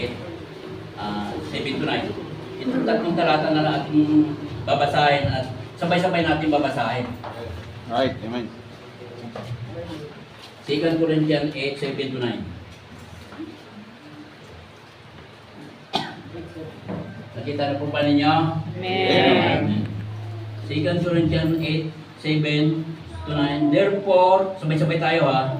7 to 9. Itong tatlong talata na ating babasahin at sabay-sabay natin babasahin. Right, amen. 2 Corinthians 8, 7 to 9. Nakita na po ba ninyo? Amen. 2 Corinthians 8, 7 to 9. Therefore, sabay-sabay tayo ha.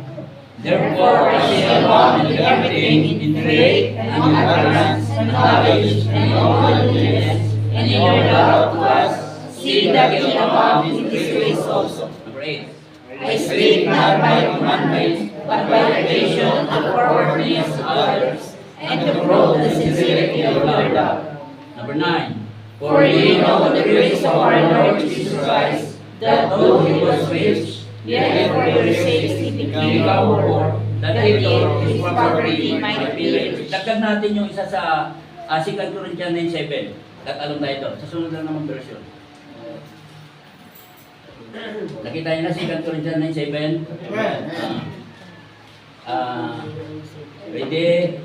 Therefore, I say abound in everything, in faith, and utterance, and knowledge, and all goodness, and in your love to us, see that ye abound in this grace also. Number 8. I speak not by commandment, but by occasion of forwardness of others, and to prove the sincerity of your love. Number 9. For ye know the grace of our Lord Jesus Christ, that though he was rich, yet for your sakes he became poor, that in his poverty might be rich. Dagdag natin yung isa sa 2 Corinthians 9:7. Tatalong tayo ito. Sa sunod lang naman version. Nakita niyo na 2 Corinthians 9:7? Ready?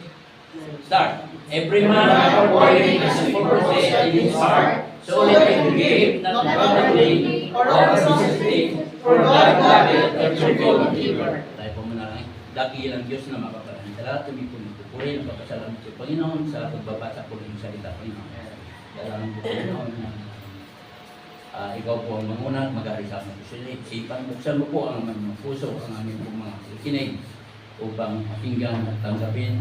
Start. Every man according as he purposes in his heart, so let him give, not abundantly or necessity, for God loveth a cheerful giver. Tayo po muna lang. Dakilang Diyos na makapalaan. Lahat kami po nagpupuri, nagpapasalamat sa Panginoon sa pagbabasa po ng salita Panginoon. Kailangan po Panginoon na ikaw po ang manguna at mag-ari sa aming isipan. Buksan mo po ang aming puso, ang aming mga kikinig upang pakinggan at tanggapin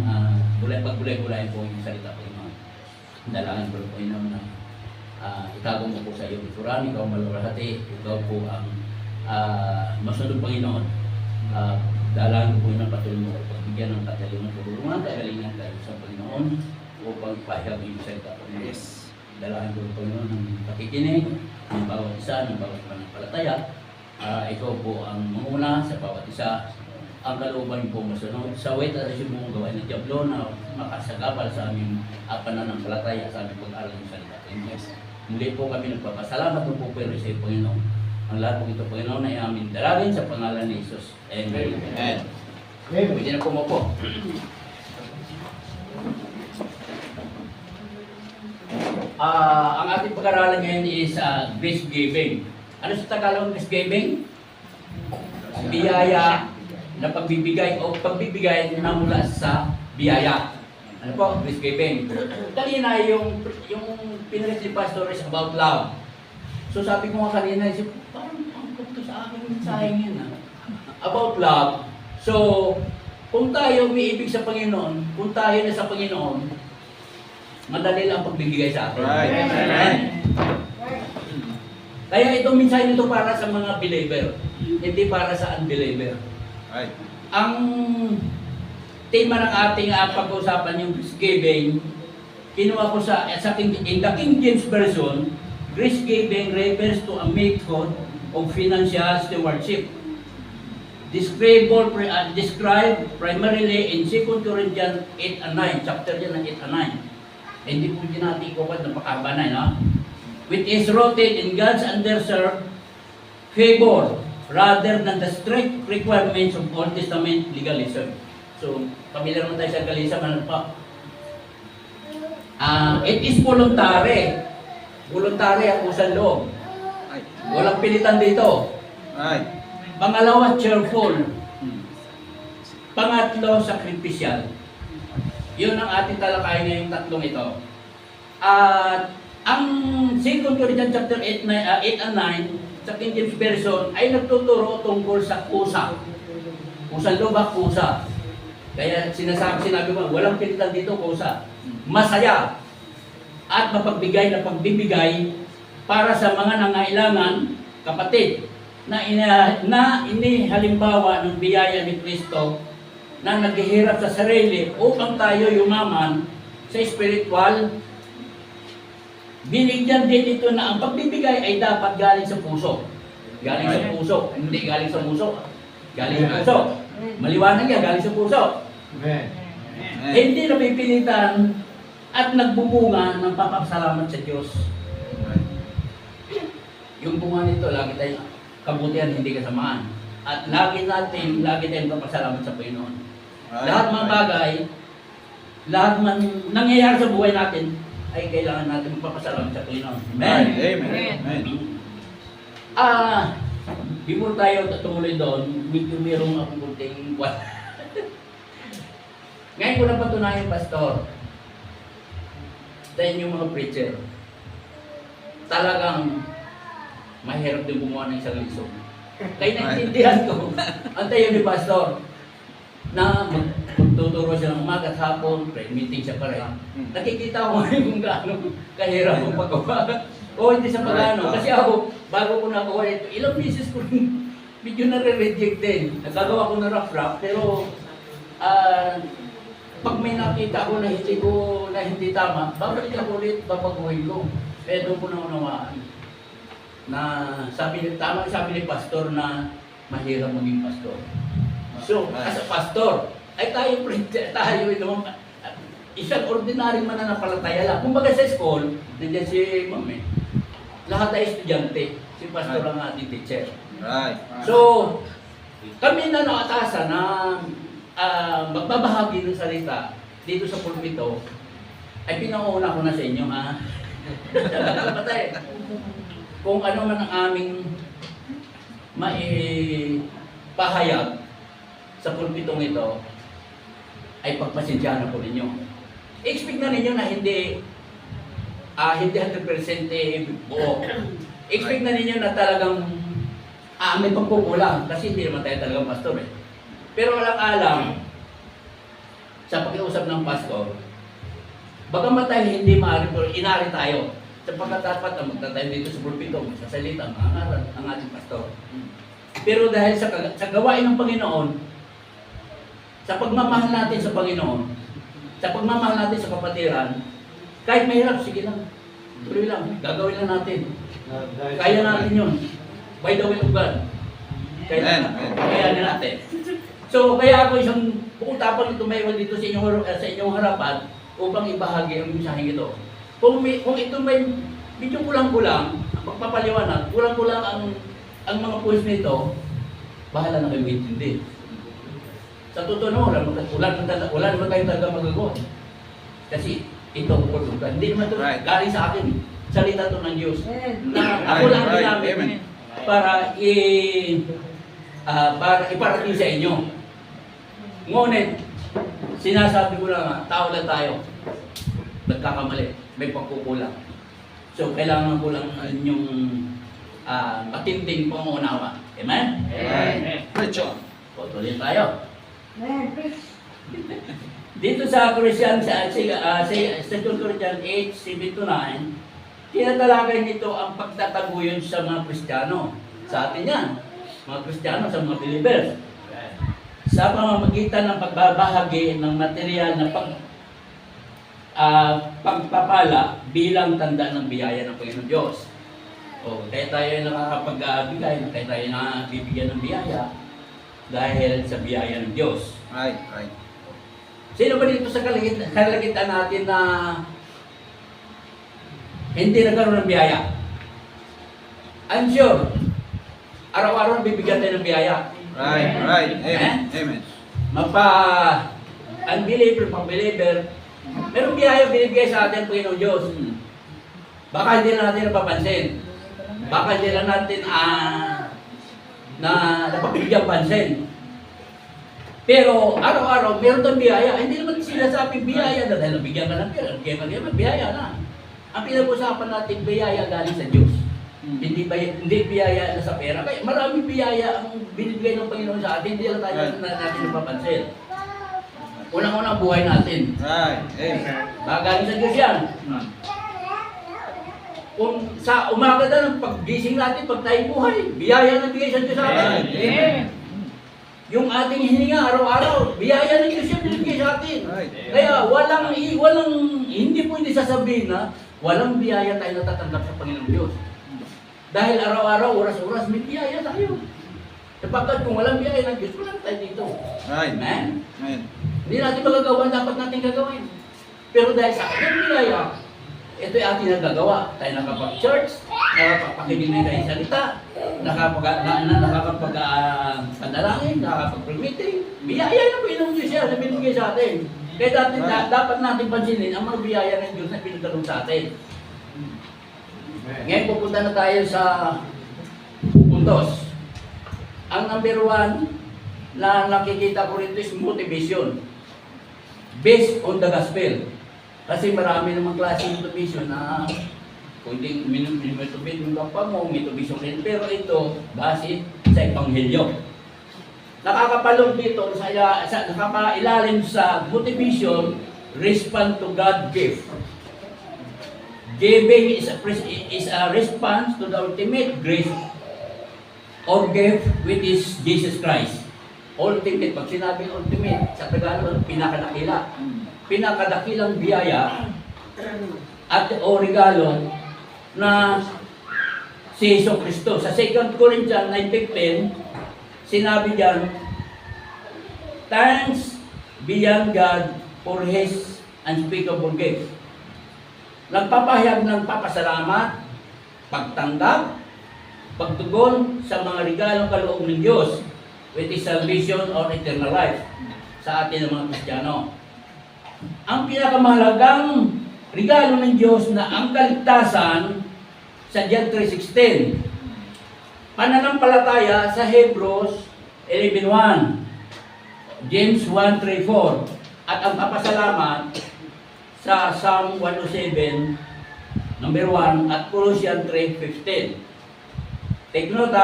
pagbulay-bulay po yung salita Panginoon. Dalangin po Panginoon na itago mo po sa iyong ituran, ikaw malulahati, ikaw po ang masunod Panginoon. Dalangin po Panginoon patuloy mo pagbigyan ng katalingan, tulungan, kagalingan tayo sa Panginoon upang ipahayag yung salita Panginoon. Yes. Dalangin po Panginoon ng pakikinig ng bawat isa, ng bawat pananampalataya. Ikaw po ang manguna sa bawat isa. Ang kalooban po masunod sa wait at yung mga gawain ng Diablo na makasagabal sa aming pananampalataya sa aming pag-aaral ng salita Panginoon. Muli po kami nagpapasalamat po pero sa Panginoon. Ang lahat po ito Panginoon ay aming dalangin sa pangalan ni Jesus. Amen. Amen. Pwede na po mo po. Ang ating pag-aralan ngayon is grace giving. Ano sa Tagalog grace giving? Biyaya na pagbibigay o pagbibigay na mula sa biyaya. Ano po? Grace giving. Kanina yung pinalit ni Pastor is about love. So sabi ko nga kanina, parang pangkot to sa aking mensaheng yun. About love. So, kung tayo umiibig sa Panginoon, kung tayo na sa Panginoon, madali lang pagbibigay sa atin. Right. Amen. Kaya itong mensahe nito para sa mga believer, hindi para sa unbeliever. Right. Ang tema ng ating pag-uusapan yung grace giving, kinuha ko sa in the King James Version, grace giving refers to a method of financial stewardship. Described primarily in 2 Corinthians 8 and 9, chapter yan ng 8 and 9. Hindi po natin ikupat na pakaba na, no? Which is rooted in God's undeserved favor rather than the strict requirements of Old Testament legalism. So, familiar naman tayo sa legalism, ano pa? It is voluntary. Voluntary ang usang loob. Walang pilitan dito. Right. Pangalawa, cheerful. Pangatlo, sacrificial. Yun ang ating talakayin ngayong tatlong ito. At ang 2 Corinthians chapter 8 and 9 sa King James Version ay nagtuturo tungkol sa kusa. Kusang loob, kusa. Kaya sinabi ko, walang pilitan dito, kusa. Masaya at mapagbigay na pagbibigay para sa mga nangailangan, kapatid, na inihalimbawa ng biyaya ni Kristo na naghihirap sa sarili upang tayo yumaman sa spiritual. Binigyan din ito na ang pagbibigay ay dapat galing sa puso. Galing sa puso, hindi galing sa puso. Galing sa puso. Maliwanag yan, galing sa puso. Amen. Hindi napipilitan at nagbubunga ng papasalamat sa Diyos. Yung bunga nito, lagi tayong kabutihan, hindi kasamaan. At lagi tayong papasalamat sa Panginoon. Lahat mga bagay lahat man nangyayari sa buhay natin ay kailangan natin magpapasalamat sa Panginoon. Amen? Amen. Amen. Before tayo tumuloy doon, medyo mayroong akong kunting ngayon ko napatunayan, Pastor, sa inyong mga preacher, talagang mahirap din gumawa ng isang lisong. Kaya naintindihan ko, ang tayo ni Pastor, na magtuturo siya ng umaga at hapon, prayer meeting siya pa rin. Nakikita ko ngayon kung gaano kahirap ang paggawa. O hindi sa pagano. Kasi ako, bago ko nakuha ito, ilang beses ko rin medyo nare-reject din. Nagagawa ko na rough, pero pag may nakita ko na hindi tama, babalik ako ulit, babaguhin ko. Kaya doon ko na unawaan na sabi ni Pastor na mahirap maging pastor. So, as a pastor, ay tayo ito, isang ordinary mananampalataya lang. Kung baga sa school, nandiyan si Mami, lahat ay estudyante, si Pastor ang ating teacher. Right. So, kami na nakatasa na magbabahagi ng salita dito sa pulpito, ay pinauna ko na sa inyo, ha? Patay. Kung ano man ang aming maipahayag sa pulpitong ito, ay pagpasensyahan po ninyo. Expect na ninyo na hindi 100% buo. Expect na ninyo na talagang may pagkukulang kasi hindi naman tayo talagang pastor eh. Pero walang alam sa pakiusap ng pastor, bagamat tayo hindi maaari pero inari tayo sapagkat dapat ang magtatayo dito sa pulpito, sa salita, mangaral ang ating pastor. Pero dahil sa gawain ng Panginoon, sa pagmamahal natin sa Panginoon, sa pagmamahal natin sa kapatiran, kahit mahirap, sige lang. Tuloy lang. Gagawin lang natin. Kaya natin yun. By the will of God. Kaya natin. So, kaya ako isang pag-usapan ito may dito sa inyong harapan upang ibahagi ang mensaheng ito. Kung ito may medyo kulang-kulang, magpapaliwanag, kulang-kulang ang mga puwis nito, bahala na kayo intindi. Sa totoo naman, wala naman kayo talaga magagawa. Kasi ito, hindi naman ito galing sa akin. Salita ito ng Diyos. Na ako lang ginamit para iparating sa inyo. Ngunit, sinasabi ko lang, tao lang tayo. Nagkakamali, may pagkukulang. So, kailangan ko lang inyong matinding pangunawa. Amen? Amen. Preacher. Tuloy tayo. Dito sa Corinthians, sa 2 Corinthians 8, 7-9, tinatalakay nito ang pagtataguyod sa mga Kristiyano. Sa atin yan, mga Kristiyano, sa mga believers. Sa pamamagitan ng pagbabahagi ng material na pagpapala bilang tanda ng biyaya ng Panginoon Diyos. Kaya tayo nakakapagbigay, kaya tayo nakabibigyan ng biyaya dahil sa biyaya ng Diyos. Right. Sino ba dito sa kalagitan natin na hindi nagkaroon ng biyaya? I'm sure, araw-araw bibigyan tayo ng biyaya. Right. Amen. Unbeliever, pang-believer, merong biyaya binibigay sa atin, Panginoon Diyos. Baka hindi na natin napapansin. Baka hindi lang natin na napapibigyan pansin. Pero araw-araw, meron tayong biyaya. Hindi naman sinasabing biyaya na dahil nabigyan ka ng pera. Biyaya na. Ang pinag-usapan natin, biyaya galing sa Diyos. Hindi biyaya na sa pera. Kaya maraming biyaya ang binibigay ng Panginoon sa atin. Hindi lang tayo natin napapansin. Unang-unang buhay natin. Right. Amen. Galing sa Diyos yan. Kung sa umaga na ng paggising natin, pag tayo buhay, biyaya na bigay sa Diyos sa atin. Amen. Yung ating hininga araw-araw, biyaya ng Diyos yung binibigay sa atin. Right. Kaya hindi pwede sasabihin na walang biyaya tayo natatanggap sa Panginoong Diyos. Dahil araw-araw, oras-oras, may biyaya tayo. Sapagkat kung walang biyaya ng Diyos, walang tayo dito. Right. Amen? Amen. Hindi natin magagawa, dapat natin gagawin. Pero dahil sa kanyang biyaya, Ito'y ating nagagawa. Tayo nakapag-church, nakapagpakinig na yung salita, nakakapag-panalangin, nakakapag-meeting. Biyaya na po yung Diyos yan na binigay sa atin. Kaya dapat natin pansinin ang mga biyaya ng Diyos na pinagkalong sa atin. Ngayon pupunta na tayo sa puntos. Ang number 1 na nakikita ko rito is motivation. Based on the gospel. Kasi marami namang klase ng motivation na kundi minimotivate yung kapwa mo, motivation rin. Pero ito, base sa Ebanghelyo. Nakakapalong dito, nakapailalim sa motivation, respond to God gift. Giving is a response to the ultimate grace or gift which is Jesus Christ. Ultimate, pag sinabing ultimate, sa Tagalog, pinakadakila. Pinakadakilang biyaya at o regalo na si Hesus Kristo. Sa 2 Corinthians 9:15, sinabi diyan, thanks beyond God for His unspeakable gift. Nagpapahayag ng papasalamat, pagtanggap, pagtugon sa mga regalong kaloob ng Diyos, which is salvation or eternal life sa atin ng mga Kristiyano. Ang pinakamahalagang regalo ng Diyos na ang kaligtasan sa John 3:16. Pananampalataya sa Hebrews 11:1, James 1:3-4, at ang papasalamat sa Psalm 107, number 1, at Colossians 3:15. Take note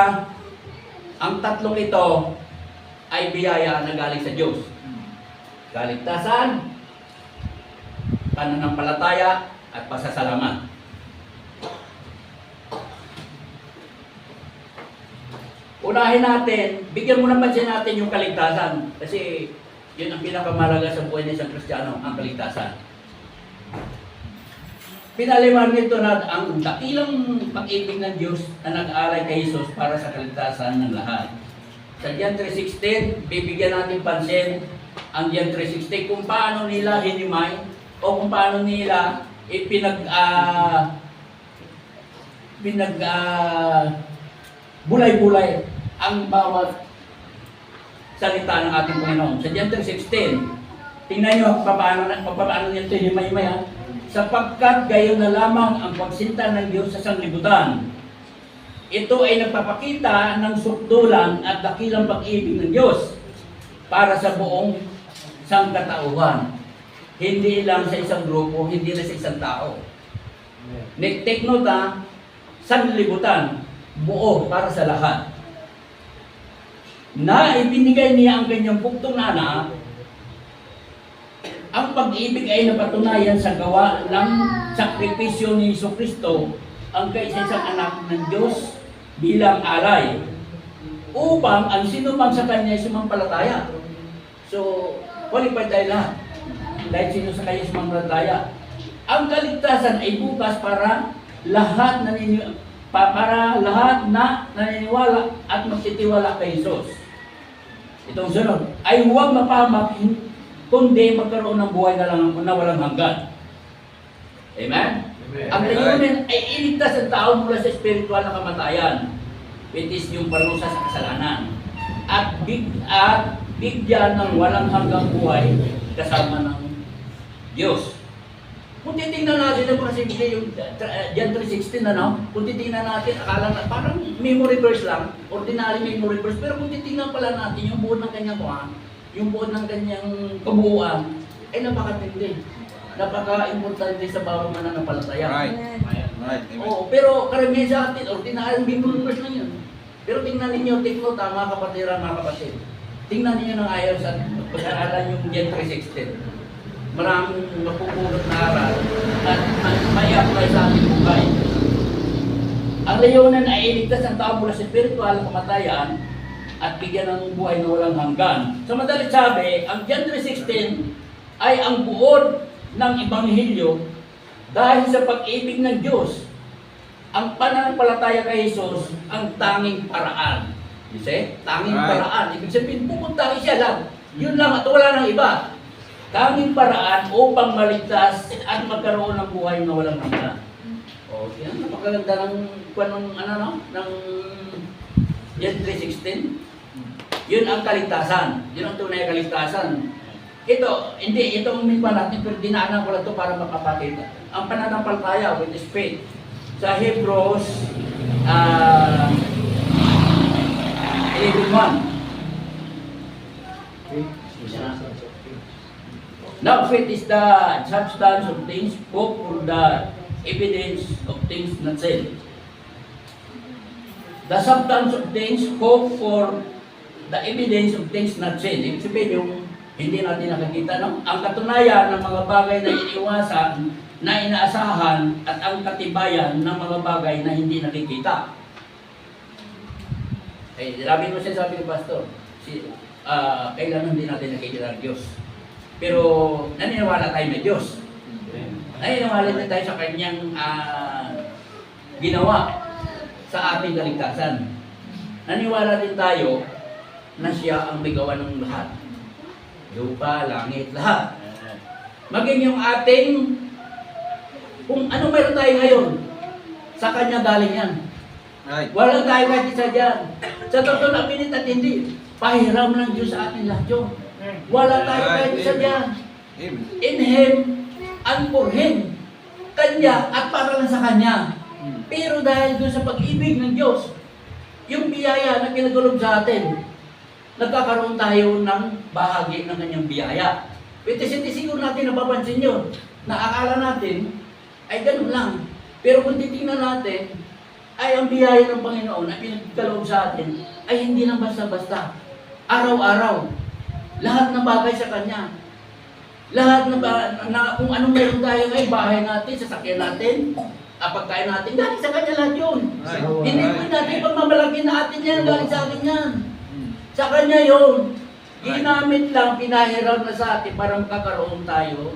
ang tatlong ito ay biyaya na galing sa Diyos. Kaligtasan, pananampalataya, at pasasalamat. Unahin natin, bigyan muna pansin natin yung kaligtasan. Kasi yun ang pinakamahalaga sa buhay ng isang Kristiyano, ang kaligtasan. Pinaliwan nito na ang dakilang pag-ibig ng Diyos na nag-alay kay Jesus para sa kaligtasan ng lahat. Sa John 3:16, bibigyan natin pansin ang John 3:16 kung paano nila hinimay o kung paano nila bulay-bulay ang bawat salita ng ating Panginoon. Sa John 3:16, tingnan nyo paano niya ito himay-himay. Sapagkat gayon na lamang ang pagsinta ng Diyos sa sanglibutan. Ito ay nagpapakita ng sukdulan at dakilang pag-ibig ng Diyos para sa buong sangkatauhan. Hindi lang sa isang grupo, hindi lang sa isang tao. Take note sanglibutan, buo para sa lahat. Na ibinigay niya ang kanyang buktong anak. Ang pag-ibig ay napatunayan sa gawa ng sakripisyo ni Hesus Kristo, ang kaisa-isang anak ng Diyos bilang alay, upang ang sinumang sa Kanya ay sumampalataya. So, qualified tayo lahat. Dahil sino sa Kanya sumampalataya. Ang kaligtasan ay bukas para lahat na naniniwala at magtitiwala kay Hesus. Itong sunod, ay huwag mapahamak, kundi magkaroon ng buhay na walang hanggan. Amen? Ang layunin ay iligtas ang tao mula sa spiritual na kamatayan, which is yung parusa sa kasalanan, at bigyan ng walang hanggang buhay kasama ng Diyos. Kung titingnan natin ang simple yung John 3:16 kung titingnan natin, akala na parang memory verse lang, ordinary memory verse, pero kung titingnan pala natin yung buo ng kanyang yung buo ng kanyang kabuuan, ay napakatindi. Napaka-importante sa bawat mananampalataya. Right. Oo, pero karamihan sa atin, ordinary memory verse lang yun. Pero tingnan ninyo, take note mga kapatiran, mga kapatid. Tingnan ninyo ng ayos at pag-aralan yung John 3:16. Maraming mapupulot na aral at may apply sa ating buhay. Ang layunin ay iligtas ang tao mula sa spiritual na kamatayan at bigyan ng buhay na walang hanggan. Sa madalit sabi, ang John 3:16 ay ang buod ng Ebanghelyo dahil sa pag-ibig ng Diyos. Ang pananampalataya kay Jesus ang tanging paraan. You see? Tanging paraan. Ibig sabihin, pupunta siya lang. Yun lang at wala nang iba. tanging paraan upang maligtas at magkaroon ng buhay na walang hanggan. O, yan, napakaganda ng, ng John 3:16. Yun ang kaligtasan. Yun ang tunay na kaligtasan. Itong minpa natin, pero dinaanan ko lang ito para makapakita. Ang pananampalataya, with is faith. Sa Hebrews 11:1. Now faith is the substance of things, hope for the evidence of things not seen. The substance of things, hope for the evidence of things not seen. Ibig sabihin yung hindi natin nakikita, no? Ang katunayan ng mga bagay na iniiwasan, na inaasahan, at ang katibayan ng mga bagay na hindi nakikita. Sabi mo siya, sabi ni Pastor, kailangan hindi natin nakikita ang Diyos. Pero naniniwala tayo na Diyos. Naniniwala din tayo sa Kanyang ginawa sa ating kaligtasan. Naniwala din tayo na Siya ang may gawa ng lahat. Lupa, langit, lahat. Maging yung ating, kung ano meron tayo ngayon, sa Kanya galing yan. Right. Walang tayo kahit isa dyan. Sa totoo na pinit at hindi, pahiram ng Diyos sa atin lahat yun. Wala tayo kahit isa dyan. Amen. In Him and for Him. Kanya at para lang sa Kanya. Pero dahil doon sa pag-ibig ng Diyos, yung biyaya na pinagulog sa atin, nagkakaroon tayo ng bahagi ng Kanyang biyaya. Pero hindi siguro natin napapansin yun. Naakala natin, ay ganun lang. Pero kung titingnan natin, ay ang biyaya ng Panginoon na pinagkaloob sa atin, ay hindi lang basta-basta. Araw-araw. Lahat ng bagay sa Kanya. Lahat na kung anong meron tayo ngayon, bahay natin, sasakyan natin, pagkain natin, galing sa Kanya lahat yun. Right. Hindi po natin pagmamalaki na atin yan, galing sa atin yan. Sa Kanya yun. Ginamit lang, pinahiram na sa atin para makakaroon tayo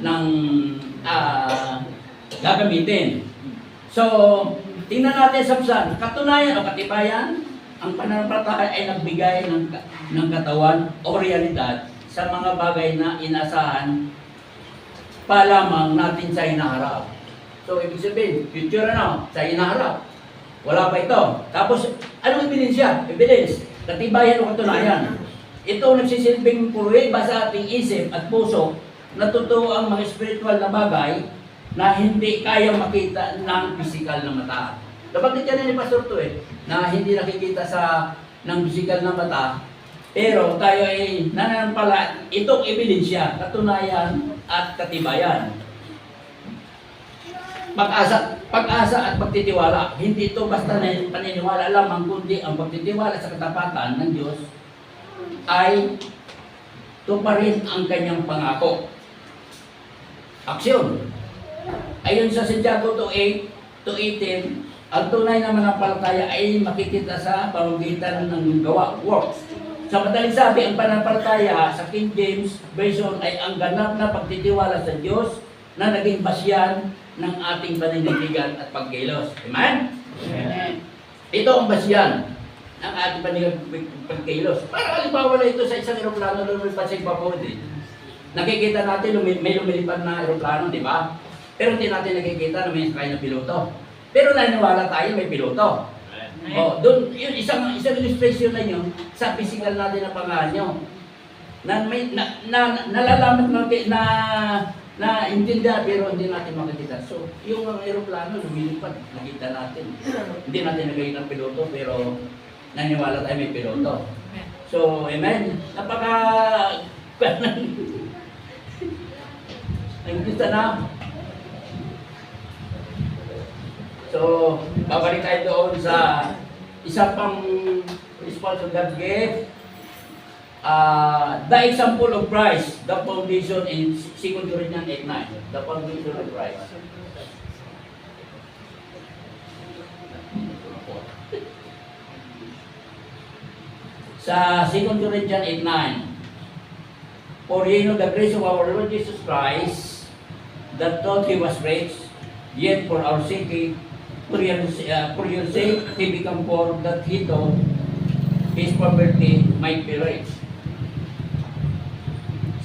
ng gagamitin. So, tingnan natin sa katunayan o katibayan, ang pananampalataya ay nagbigay ng katawan o realidad sa mga bagay na inasahan pa lamang natin sa hinaharap. So, ibig sabihin, future sa hinaharap. Wala pa ito. Tapos, anong ebidensya? Evidence. Katibayan o katunayan. Ito nagsisilbing pruweba sa ating isip at puso na totoo ang mga spiritual na bagay na hindi kayang makita ng physical na mata. Nabanggit yan ni Pastor to na hindi nakikita ng physical na mata, pero tayo ay nananampala itong ebidensya, katunayan at katibayan. Pag-asa at pagtitiwala, hindi ito basta paniniwala lamang, kundi ang pagtitiwala sa katapatan ng Diyos ay tuparin ang Kanyang pangako. Aksyon. Ayon sa Santiago 2:8-18, ang tunay na mananampalataya ay makikita sa pamamagitan ng gawa, works. Sa madaling sabi, ang pananampalataya sa King James Version ay ang ganap na pagtitiwala sa Diyos na naging basyan ng ating paninindigan at pagkilos. Amen? Amen. Ito ang basyan ng ating pagkilos. Para halimbawa na ito sa isang aeroplano lumilipad sa Ipapodi. Nakikita natin may lumilipad na aeroplano, di ba? Pero hindi natin nakikita na may sakay na piloto. Pero naniniwala tayo may piloto. Oh, doon yun isang illustration na yun sa physical natin na panganyo. Nalalaman natin na intindihan pero hindi natin makikita. So, yung aeroplano lumilipad, nakita natin. Hindi natin nakikita ng piloto pero naniniwala tayo may piloto. So, amen. Napaka nakikita na. So, babalik tayo doon sa isa pang response of God's gift. The example of Christ, the foundation in 2 Corinthians 8:9. The foundation of Christ. Sa 2 Corinthians 8:9. For ye know the grace of our Lord Jesus Christ, that though He was rich, yet for our sake, for your sake, He became poor, that He thought His poverty might be rich.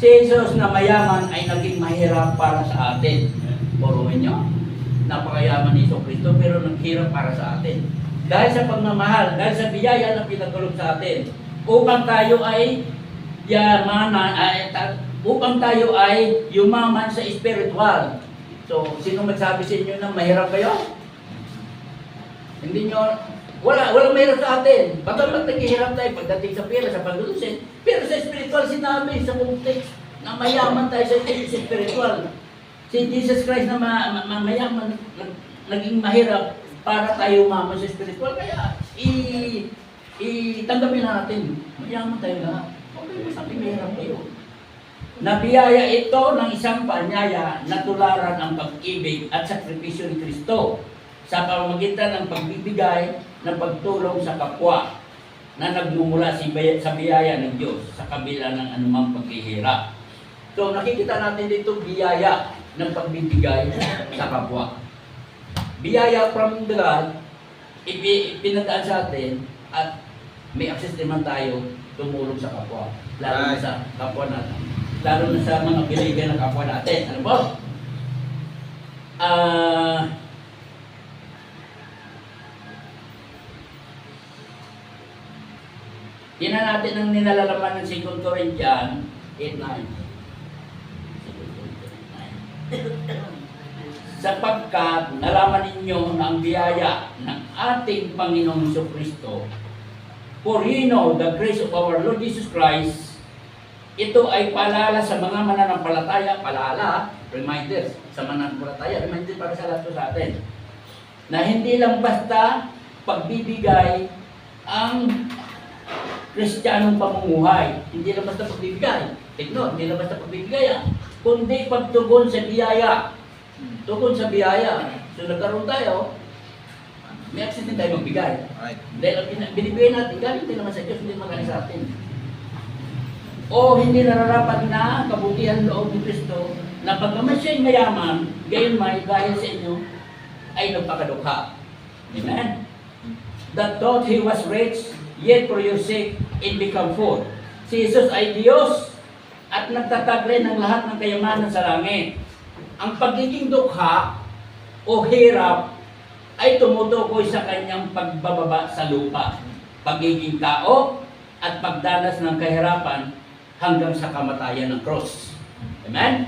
Si Jesus na mayaman ay naging mahirap para sa atin. Puruin nyo, napakayaman ni Kristo pero naghirap para sa atin. Dahil sa pagmamahal, dahil sa biyaya na pinagkaloob sa atin, upang tayo ay upang tayo ay yumaman sa spiritual. So, sino magsabi sa inyo na mahirap kayo? Hindi nyo, walang mahirap sa atin. Bagamat naghihirap tayo pagdating sa pera, sa paglusin, pero sa spiritual sinabi, sa context, na mayaman tayo sa spiritual. Si Jesus Christ na mayaman, naging mahirap para tayo umaman sa spiritual. Kaya, itanggapin natin, mayaman tayo lahat. Okay, sabi mahirap kayo. Nabiyaya ito ng isang paanyaya na tularan ang pag-ibig at sakripisyo ni Kristo sa pamamagitan ng pagbibigay ng pagtulong sa kapwa na nagmumula sa biyaya ng Diyos sa kabila ng anumang paghihirap. So nakikita natin dito biyaya ng pagbibigay sa kapwa. Biyaya from the God, ipinadaan sa atin at may access naman tayo tumulong sa kapwa. Lalo na sa kapwa natin. Lalo na sa mga biligan ng kapwa natin. Ano po? Tingnan natin ang nilalalaman ng 2 Corinthians 8:9. Sapagkat nalaman ninyo na ang biyaya ng ating Panginoong Jesucristo, for you know the grace of our Lord Jesus Christ, ito ay paalala sa mga mananampalataya, reminders sa mananampalataya, reminder para sa lahat sa atin, na hindi lang basta pagbibigay ang Kristiyanong pamumuhay, hindi lang basta pagbibigay, hindi lang basta pagbibigay, kundi pagtugon sa biyaya, tugon sa biyaya. So nagkaroon tayo, may access din tayo magbigay. Dahil ang binibigay natin, galing din naman sa Diyos, hindi naman sa atin. O hindi nararapat na kabutihan loob ni Kristo na pagkaman siya'y mayaman, gayon may dahil sa inyo, ay nagpakadukha. Amen? That thought He was rich, yet for your sake, it become poor. Si Jesus ay Diyos at nagtatag rin ng lahat ng kayamanan sa langit. Ang pagiging dukha o hirap ay tumutukoy sa kanyang pagbababa sa lupa, pagiging tao at pagdanas ng kahirapan hanggang sa kamatayan ng cross. Amen?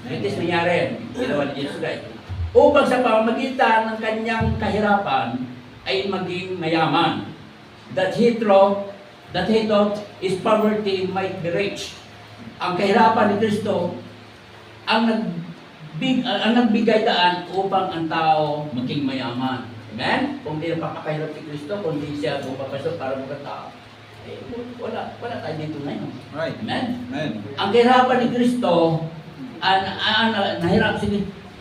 Ito is nangyari, ginawa ni Jesus Christ. Upang sa pamamagitan ng kanyang kahirapan ay maging mayaman. That he thought his poverty might be rich. Ang kahirapan ni Kristo ang nagbigay daan upang ang tao maging mayaman. Amen? Kung di napapakahirap si Kristo, kung di siya bumapasok para magkatao, wala tayo dito ngayon. Right. Amen? Amen. Ang kahirapan ni Kristo,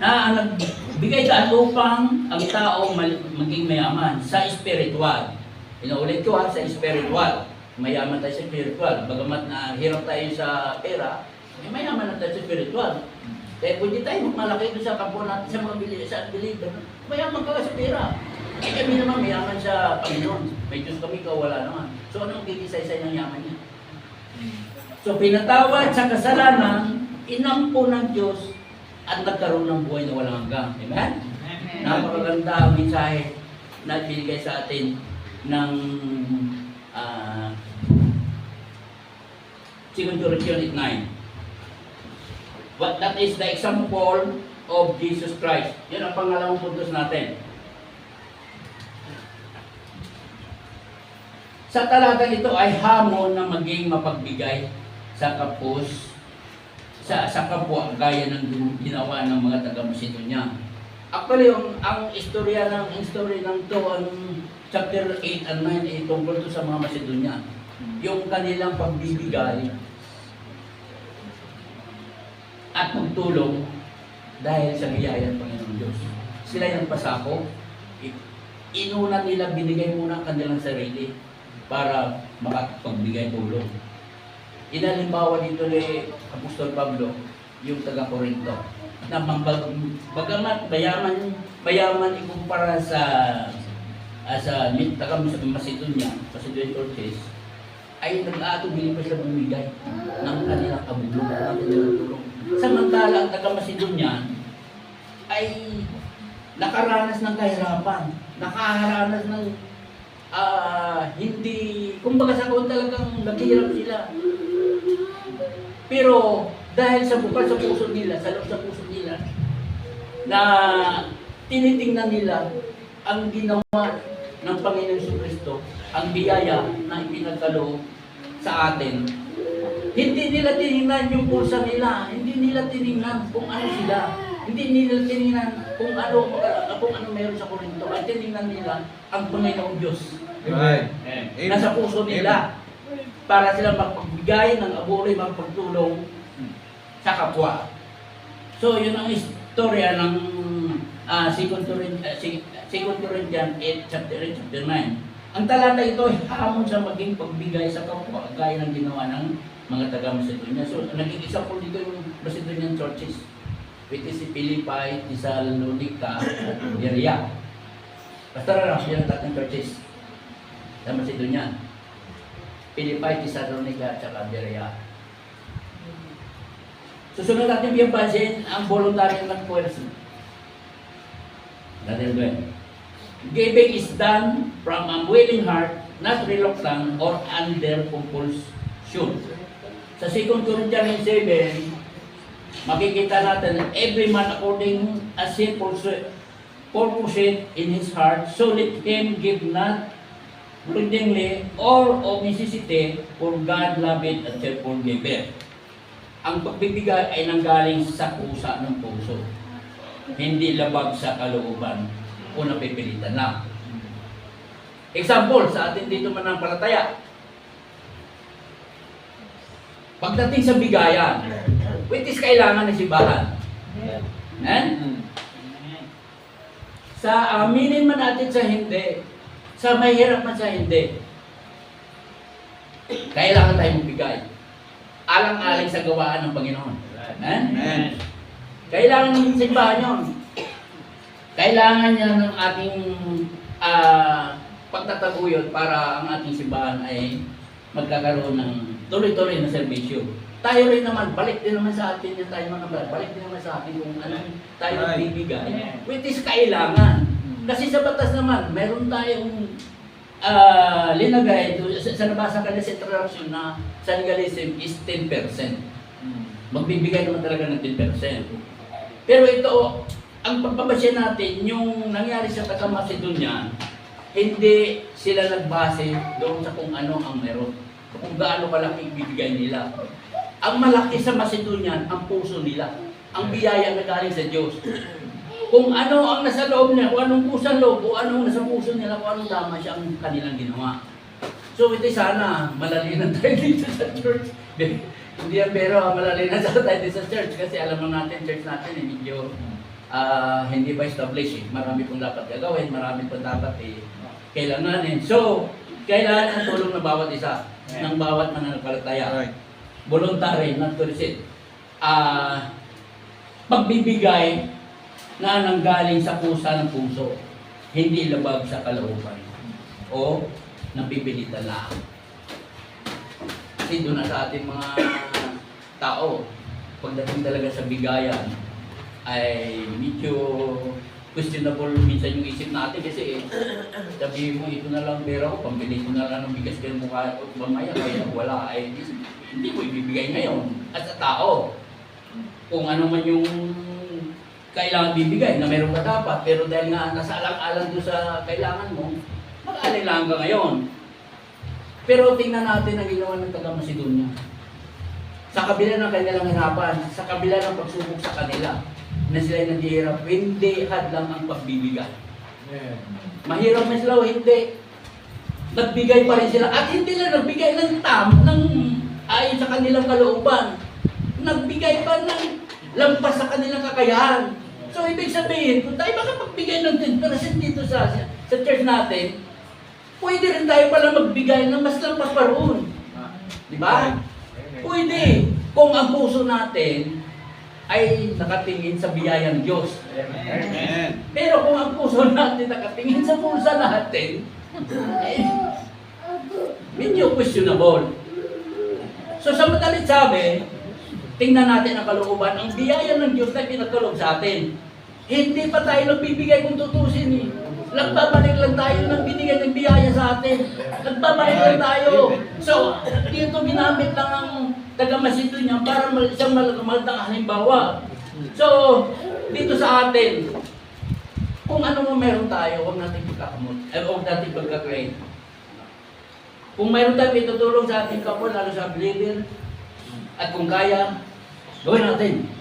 nagbigay daan upang ang tao maging mayaman sa spiritual. Inuulit ko sa spiritual. Mayaman tayo sa spiritual. Bagamat na hirap tayo sa pera, mayaman na tayo sa spiritual. Kaya pwede tayo malaki doon sa kapwa natin, sa mga believer. Mayaman ka sa pera. Kami naman mayaman sa Panginoon. May Diyos kami, wala naman. So anong gigisay-say ng yaman niya? So pinatawad sa kasalanan, inampo ng Diyos at nagkaroon ng buhay na walang hanggan. Amen? Napakaganda ang mensahe na binigay sa atin ng 2 Corinthians 8:9. But that is the example of Jesus Christ. Yan ang pangalawang puntos natin. Sa talatang ito ay hamon na maging mapagbigay sa kapos, sa kapwa, gaya ng ginawa ng mga taga-Macedonia. Actually, ang istorya ng to, ang chapter 8 and 9 ay tungkol to sa mga Macedonia. Yung kanilang pagbibigay at pagtulong dahil sa biyaya ng Panginoon Diyos. Sila yung pasako. Inuna nila, binigay muna ang kanilang sarili para makapagbigay tulong. Inalimbawa dito ni Apostol Pablo, yung taga-Corinto, na bagamat mayaman ikumpara sa taga-Macedonia, Churches, ay nag-aatubili pa sila bumigay ng kanilang kabulong, ng kanilang tulong. Samantala, ang taga-Macedonia ay nakaranas ng kahirapan, nakaranas ng hindi, kumbaga sa kung talagang naghihirap sila. Pero dahil sa bukal sa puso nila, sa loob sa puso nila, na tinitingnan nila ang ginawa ng Panginoon Jesucristo, ang biyaya na ipinagkaloob sa atin. Hindi nila tinignan yung pulsa nila, hindi nila tinignan kung ano sila, hindi nila tinignan kung ano meron sa Korinto, at tinignan nila ang Panginoong Diyos. Right. Nasa puso nila para sila magpagbigay ng abulay, magpagtulong sa kapwa. So, yun ang istorya ng 2 Corinthians 8, chapter 9. Ang talata ito ay hamon sa maging pagbigay sa kapwa, gaya ng ginawa ng mga taga-Macedonia. So, naging isa po dito yung Macedonian churches, which is si Philippi, Thessalonica, at Berea. Basta lang, yan ang tatlong churches sa Macedonia. Philippi, Thessalonica, at Berea. Susunod natin piyampasin ang voluntaryo ng puwersa. Natin doon. Giving is done from a willing heart, not reluctant or under compulsion. Sa 2 Corinthians 7, makikita natin every man according as he purposeth in his heart, so let him give not grudgingly or of necessity, for God loveth a cheerful giver. Ang pagbibigay ay nanggaling sa pusa ng puso, hindi labag sa kalooban o napipilitan lang. Example, sa atin dito mananampalataya. Pagdating sa bigayan, which is kailangan ng simbahan. Sa aminin man natin sa hindi, sa mahirap man sa hindi, kailangan tayong magbigay. Alang-aling sa gawaan ng Panginoon. Amen. Kailangan ng simbahan yun. Kailangan niya ng ating pagtataguyod para ang ating simbahan ay magkakaroon ng tuloy-tuloy na serbisyo. Tayo rin naman, balik din naman sa atin yung tayo mga brad, balik din naman sa atin kung ano tayo magbibigay, which is kailangan. Kasi sa batas naman, meron tayong linagay sa nabasa ka na sa introduction na sa legalism is 10%. Magbibigay naman talaga ng 10%. Pero ito, ang pagbabasya natin, yung nangyari sa taga-Macedonia, hindi sila nagbase doon sa kung ano ang meron, kung gaano kalaki ibibigay nila. Ang malaki sa Macedonia, ang puso nila, ang biyaya na galing sa Diyos. Kung ano ang nasa loob niya, kung anong puso loob, kung anong nasa puso nila, kung anong tama siya ang kanilang ginawa. So ito sana, malalinan tayo dito sa church. Hindi yan, pero malalinan tayo dito sa church kasi alam mo natin, church natin, medyo hindi pa established. Marami pong dapat gagawin, marami pong dapat kailanganin. So, kailangan ang tulong ng bawat isa, ng bawat mananampalataya. Voluntary, not to receive. Pagbibigay na nanggaling sa pusa ng puso, hindi labag sa kalooban o napipilitan lang. Kasi doon na sa ating mga tao, pagdating talaga sa bigayan, ay medyo questionable minsan yung isip natin kasi sabihin mo ito na lang pera ko, pambili ko na lang ng bigas kaya mukha mamaya kaya wala ay hindi mo ibibigay ngayon at sa tao. Kung ano man yung kailangan bibigay na meron ka dapat, pero dahil nga nasa alang-alang doon sa kailangan mo, mag-alilang ka ngayon. Pero tingnan natin ang ginawa ng taga-Macedonia. Sa kabila ng kanilang hirapan, sa kabila ng pagsubok sa kanila, na sila naghihirap, hindi hadlang ang pagbibigay. Mahirap na sila o hindi, nagbigay pa rin sila. At hindi lang nagbigay ng ayon sa kanilang kalooban. Nagbigay pa ng lampas sa kanilang kakayahan. So, ibig sabihin, kung tayo makapagbigay ng 10% dito sa church natin, pwede rin tayo pala magbigay ng mas lampas pa roon. Di ba? Pwede. Kung ang puso natin ay nakatingin sa biyayang Diyos. Amen. Pero kung ang puso natin nakatingin sa pulsa natin, medyo questionable. So sa madalit sabi, tingnan natin ang kalooban, ang biyaya ng Diyos na pinagkaloob sa atin. Hindi pa tayo nagbibigay kung tutusin eh. Nagbabalik lang tayo ng binigay ng biyaya sa atin. Nagbabalik lang tayo. So, dito ginamit lang ang taga-Macedo niya para isang magandang halimbawa. So, dito sa atin, kung ano mo meron tayo, huwag natin pagkakamot. Huwag natin pagkakrate. Kung meron tayo itutulong sa ating kapwa, lalo sa believer, at kung kaya, gawin natin.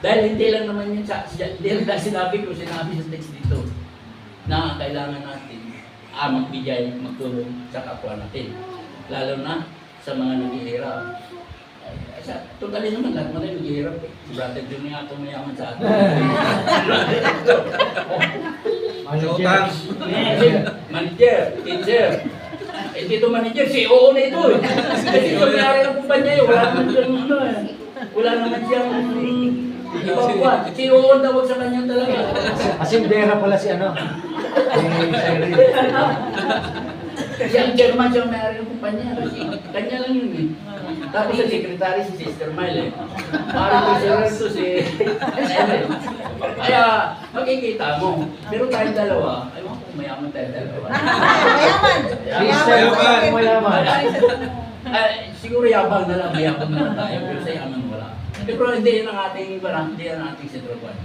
Dahil hindi lang naman yun hindi lang sinabi ko, sinabi sa text dito, na kailangan natin magbigay, magtulong sa kapwa natin. Lalo na sa mga naghihirap. Totally naman, lahat mo na yung naghihirap. Si Brother Jun nga itong mayaman sa atin. Manager, teacher. Dito manager, CEO na ito eh. Kasi kung mayari ng kumpanya eh, wala naman siyang wala naman siyang ibang CEO ang tawag sa kanya talaga. Asindera pala si ano. Kasi ang chairman siya mayari ng kumpanya. Kasi kanya lang yun eh. Tapos ang secretary si Sister Mile eh. Parang ko siya rin to si Ellen. Kaya makikita mo. Pero tayong dalawa, ay kung mayaman tayong dalawa. Mayaman! Mayaman. Siguro yabang na lang, mayabang na lang tayo. Pero sa yaman wala. Pero hindi yan ang ating barang, hindi yan ang ating sitrupan.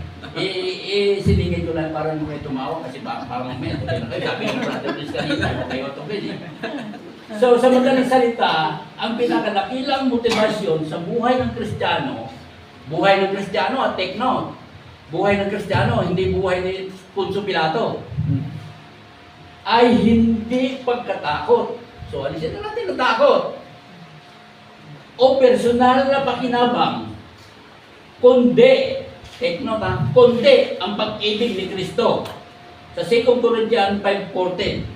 Silingin ko lang para nung kayo tumawa kasi parang may ito kayo. Sabi ng Brother Chris kanina, kayo ito kayo. So sa madaling salita, ang pinakadakilang motivasyon sa buhay ng Kristiyano at take note, buhay ng Kristiyano, hindi buhay ni Poncio Pilato, ay hindi pagkatakot. So alisin na natin ang takot. O personal na pakinabang, kundi, take note ha, kundi ang pag-ibig ni Kristo. Sa 2 Corinthians 5:14.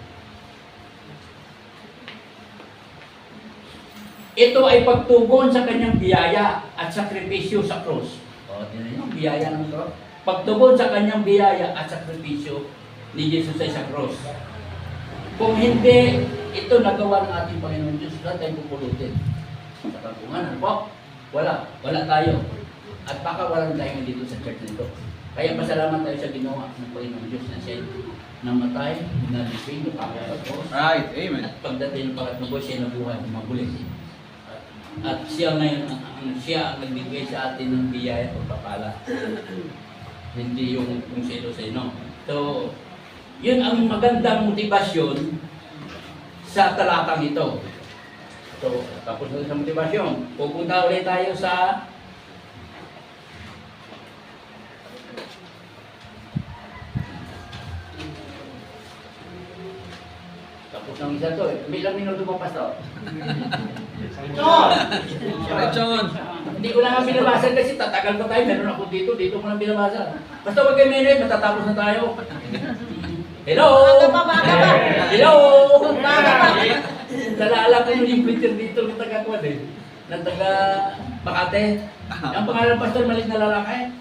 Ito ay pagtugon sa kanyang biyaya at sakripisyo sa krus. O, tingnan yung biyaya ng krus. Pagtugon sa kanyang biyaya at sakripisyo ni Jesus ay sa krus. Kung hindi ito nagawa ng ating Panginoon Diyos, wala tayong pupulutin. Sa kagpungan, po, wala tayo. At baka wala tayo dito sa church nito. Kaya pasalamat tayo sa ginawa ng Panginoon Diyos na siya namatay, na-defeat, napakapagpos. Right, amen. At pagdating ng pangatlong buhay, siya nabuhay, magulit. At siya ngayon, siya ang nagbigay sa atin ng biyaya at pagpapala. Hindi yung kung sino. So, yun ang magandang motivasyon sa talatang ito. So, tapos na sa motivasyon. Pupunta ulit tayo sa tapos ng isa to eh. May ilang minuto pa pastor. John! Hindi ko lang binabasa kasi tatagal pa tayo. Meron ako dito ko lang binabasa. Basta wag kayo minute, matatapos na tayo. Hello! Hello! Nalala ko yung preacher dito ng taga-Kuwad eh. Ng taga Makate. Ang pangalan pastor maliit na lalaki.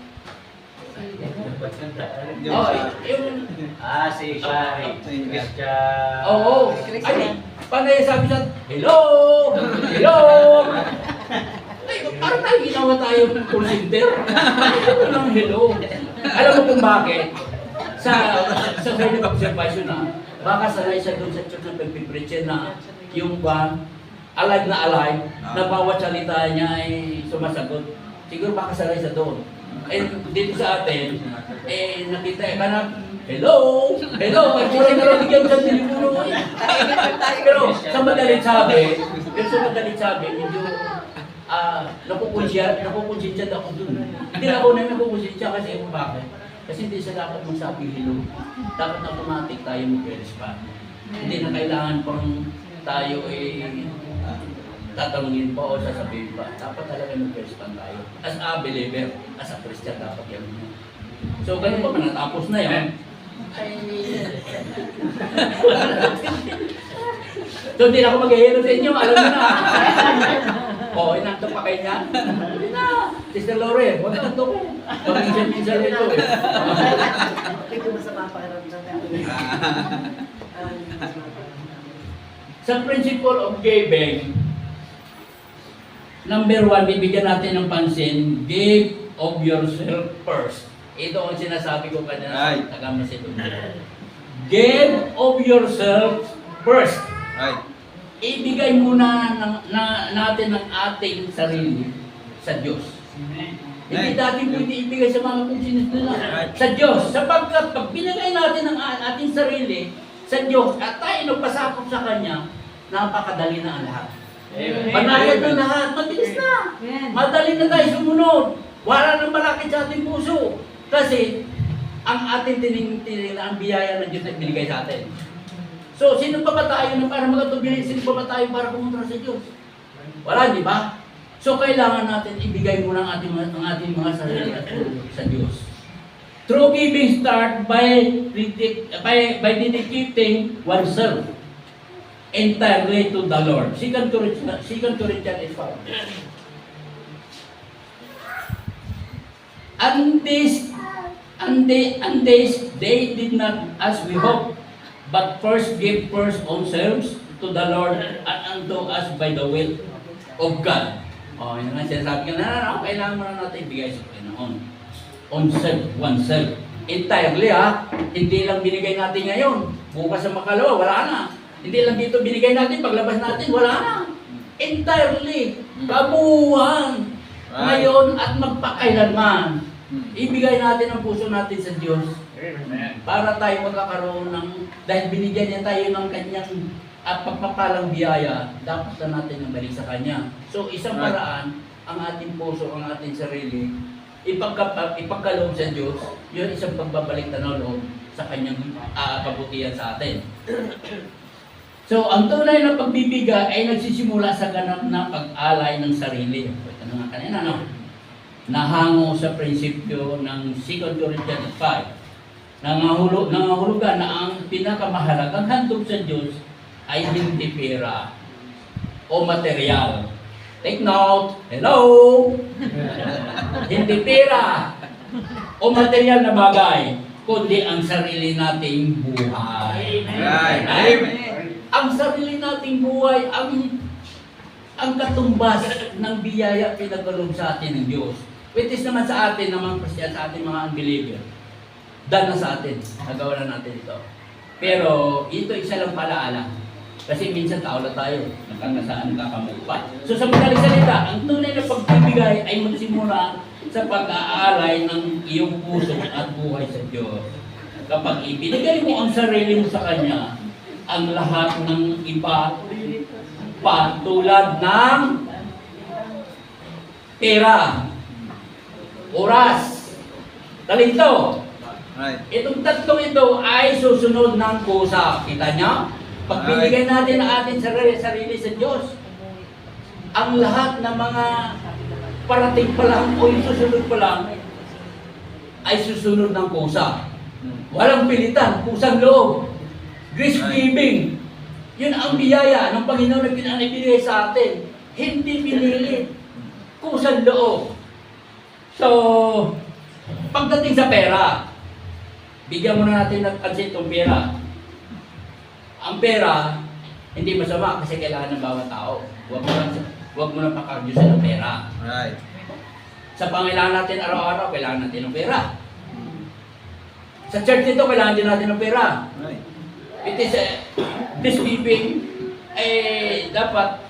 Oh, yung... Si Shari. Oo. Ay, panay sabi siya, hello! Hello! Ay, parang tayo ginawa tayo ng call center. Ano lang hello? Alam mo kung bakit? Sa kind of observation na, baka sanay siya doon sa church ng pagpipreacher na yung alive na bawat salita niya ay sumasagot. Siguro baka sanay siya doon. Dito sa atin, nakita ka na, hello! Hello! At sila nalabigyan sa telepono. Pero sa madalit sabi, medyo nakukunsya ako dun. Hindi na ako na nakukunsya kasi ewan bakit. Kasi hindi siya dapat magsabi hello. Dapat automatic tayo mag-respond. Hindi na kailangan pang tayo tatanungin pa o sasabihin pa. Dapat talaga mag-respond tayo. As a believer, as a Christian, dapat yan. So, ganun pa, natapos na yan. So, hindi na ako mag-hero sa inyo. Alam mo na. O, inantok pa kayo niya. Hindi na. Sister Lore, huwag na antok. Paminsan-minsan ito eh. Ito masama pakiramdam natin. Sa principle of giving, number 1, bibigyan natin ng pansin, give of yourself first. Ito ang sinasabi ko kanina sa Right. taga-Macedonia. Give of yourself first. Right. Ibigay muna natin ang ating sarili sa Diyos. Hindi natin pwede ibigay sa mga kung sino nila. Sa Diyos. Sapagkat pag binigay natin ang ating sarili sa Diyos at tayo nagpasakop sa Kanya, napakadali na ang lahat. Banayad na lahat. Mabilis na. Madali na tayo sumunod. Wala nang malakit sa ating puso. Kasi ang ating tiningin ang biyaya ng Diyos na binigay sa atin. So, sino pa ba tayo na para makatubili? Sino pa ba tayo para pumunta sa Diyos? Wala, di ba? So, kailangan natin ibigay muna ang ating mga sarili at sa Diyos. True giving start by dedicating oneself entirely to the Lord. 2 Corinthians is found. And they did not as we hope, but first give first ourselves to the Lord and unto us by the will of God. Oh, yun nga sinasabi ko na, kailangan mo na natin ibigay sa Panginoon. Oneself. Entirely hindi lang binigay natin ngayon. Bukas sa makalawa, wala na. Hindi lang dito binigay natin, paglabas natin, wala na. Entirely, kabuuan, ngayon at magpakailanman. Ibigay natin ang puso natin sa Diyos. Para tayo magkakaroon ng, dahil binigyan niya tayo ng kanyang at pagpapalang biyaya, dapat na natin ang balik sa Kanya. So, isang paraan, ang ating puso, ang ating sarili, ipagkaloob sa Diyos, yun isang pagbabalik na loob sa Kanyang kabutihan sa atin. So, ang tunay na pagbibigay ay nagsisimula sa ganap na pag-alay ng sarili. Ito na nga kanina, no? Nahango sa prinsipyo ng 2 Corinthians 5. Nangahulugan na ang pinakamahalagang handog sa Diyos ay hindi pera o material. Take note. Hello! Hindi pera o material na bagay, kundi ang sarili nating buhay. Right. Amen. Ang sarili nating buhay, ang katumbas ng biyaya pinagkaloob sa atin ng Diyos. Which is naman sa atin, naman Christian, sa ating mga unbeliever. Dahil na sa atin, nagawa na natin ito. Pero ito isa lang palaala. Kasi minsan tao na tayo, nagkakasaan, nagkakamagpa. So sa madaling salita, ang tunay na pagbibigay ay magsimula sa pag-aalay ng iyong puso at buhay sa Diyos. Kapag ibinigay mo ang sarili mo sa Kanya, ang lahat ng iba tulad ng pera, oras, talento. Right. Itong tatlong ito ay susunod ng kusa. Kita niyo? Pag binigay natin ang ating sarili sa Diyos, ang lahat ng mga parating pa lang o yung susunod pa lang ay susunod ng kusa. Walang pilitan, kusang loob. Grace giving. Yun ang biyaya ng Panginoon na pinanibigay sa atin. Hindi pinilit. Kusang loob. So, pagdating sa pera, bigyan muna natin ng pansin itong pera. Ang pera, hindi masama kasi kailangan ng bawat tao. Huwag mo na pakaryusin ang pera. Right. Sa pangailangan natin araw-araw, kailangan natin ng pera. Sa church nito, kailangan din natin ng pera. Right. It is this giving, dapat,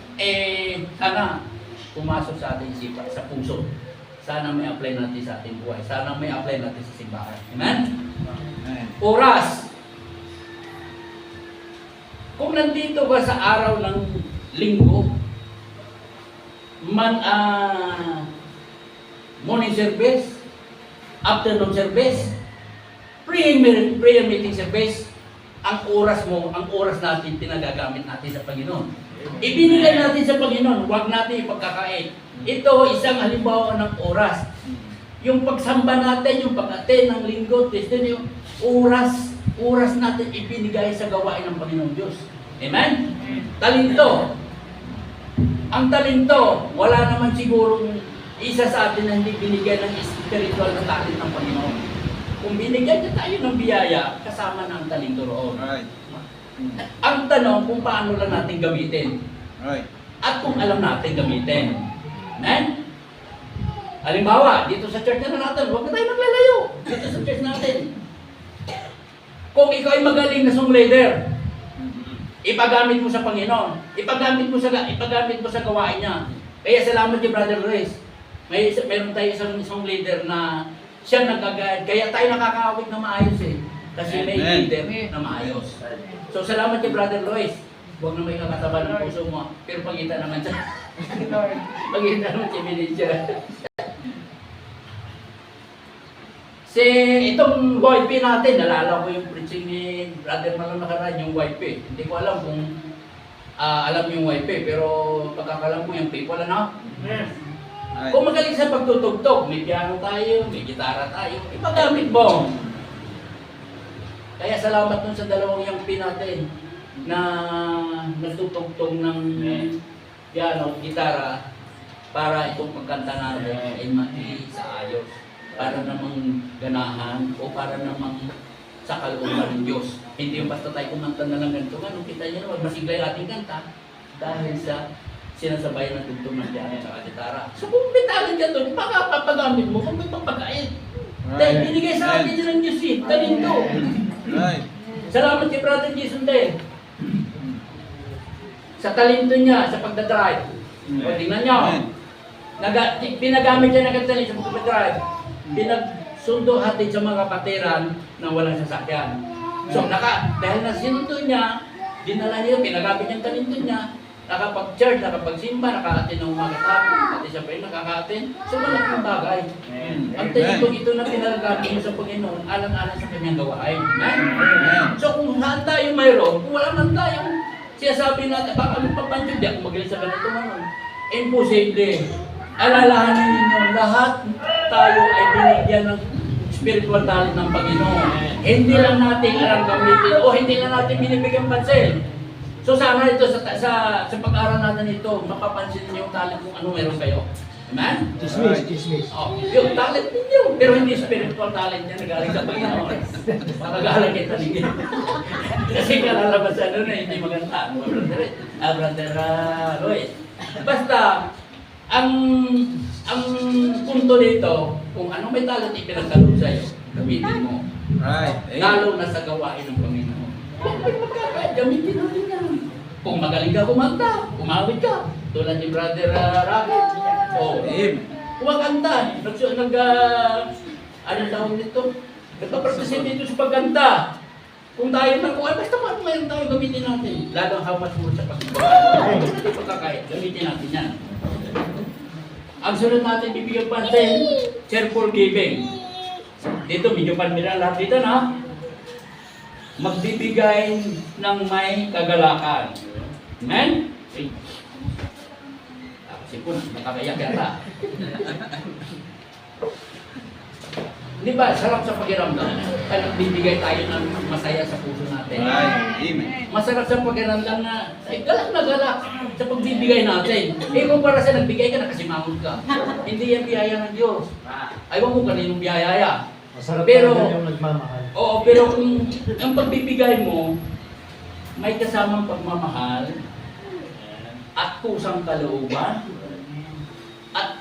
sana pumasok sa ating isipan, sa puso. Sana may apply natin sa ating buhay. Sana may apply natin sa simbahan. Amen? Amen. Oras. Kung nandito ka sa araw ng linggo, morning service, afternoon service, prayer meeting service, ang oras mo, ang oras natin tinagagamit natin sa Panginoon. Ibinigay natin sa Panginoon, huwag natin ipagkakait. Ito isang halimbawa ng oras. Yung pagsamba natin, yung pag-attend ng linggo, yung oras natin ibinigay sa gawain ng Panginoon Diyos. Amen? Talento. Ang talento, wala naman sigurong isa sa atin na hindi binigyan ng spiritual na talent ng Panginoon. Kung binigyan niya tayo ng biyaya, kasama ng talento roon. Right. Ang tanong kung paano lang natin gamitin. Right. At kung alam natin gamitin. Amen? Halimbawa, dito sa church na natin, huwag na tayo maglalayo. Dito sa church natin. Kung ikaw ay magaling na song leader, ipagamit mo sa Panginoon. Ipagamit mo sa gawain niya. Kaya salamat kay Brother Luis. Meron tayo isang song leader na siya nagagayad. Kaya tayo nakakawit na maayos eh. Kasi may Amen. leader na maayos. So salamat kay Brother Luis. Huwag na may kakataba ng puso mo. Pero pagkita naman siya. Pagkita naman si manager. Itong YP natin, nalala ko yung preaching ni Brother Malon nakaraan, yung YP. Hindi ko alam kung alam yung YP, pero pagkakalam ko yung people, ano? Right. Kung magaling sa pagtutugtog, may piano tayo, may gitara tayo, ipagamit mo. Kaya salamat dun sa dalawang yung P natin na nagtutugtog ng piano, gitara, para itong pagkanta natin ay sa ayos. Para namang ganahan o para namang sa kalooban ng Diyos. Hindi yung basta tayo kumanta na lang ganito. Ano, kita niyo naman, masiglay ating kanta dahil sa sinasabayan ng tugtog ng piano at gitara. So kung may talent ka doon, papagamit mo kung may papagkain. Dahil binigay sa atin yun ng Diyos eh, talento. Right. Salamat kay Brother Jason din. Sa talento niya, sa pagdadrive. O, tingnan niyo. Pinagamit niya ng talento sa pagdadrive. Pinagsundo hatid sa mga kapatiran na walang sasakyan. So, dahil na sinundo niya, dinala niya, pinagamit niyang talento niya, nakapag-church, nakapag-simba, nakaatin ng umaga tapos, pati siya pa rin nakakaatin. So, malaking bagay. Ang talentong ito na pinagamit mo sa Panginoon, alang-alang sa kanyang gawain. Amen? So, kung saan tayo mayroon, kung wala man tayo, siya sabi natin, baka magpapansyod, di ako magaling sa ganito man. Imposible. Alalahanin ninyo, lahat tayo ay binigyan ng spiritual talent ng Panginoon. Hindi lang natin alam gamitin o hindi lang natin binibigyan pansin. So sana ito sa pag-aaral natin ito, mapapansin niyo yung talent kung ano meron kayo. Amen? Chismis. Oh, yung talent ninyo, pero hindi spiritual talent niya nagaling sa Panginoon. Makagalang kita ninyo. Kasi kalalabas na hindi maganda. Brother Luis. Basta, ang punto dito, kung anong may talent ipinagkaloob sa'yo, gamitin mo. Right. Lalo na sa gawain ng Panginoon. Kung may magkakaya, gamitin natin yan. Kung magaling ka kumanta, umawit ka. Tulad ni Brother Rocket. O, kumakanta. Anong tawag nito? Nagpapartisin dito sa pagkanta. Kung tayo na, basta mayroon tayo gamitin natin. Lalo how much more sa pagkakaya. Kung hindi pagkakaya, gamitin natin yan. Ang sunod natin bibigyan pansin, cheerful giving. Dito, medyo panmira lahat dito na. Magbibigay ng may kagalakan. Amen? Kasi po, nakakayak yata. Di ba, sarap sa pakiramdam. Kaya nagbibigay tayo ng masaya sa puso natin. Right. Amen. Masarap sa pakiramdam na, galak na galak sa pagbibigay natin. Kung para sa nagbigay ka, nakasimangot ka. Hindi yan biyaya ng Diyos. Ayaw mo kaninong biyaya. Masarap Pero- talaga yung nagmamahal. Oo, pero kung ang pagbibigay mo, may kasamang pagmamahal at kusang kalooban at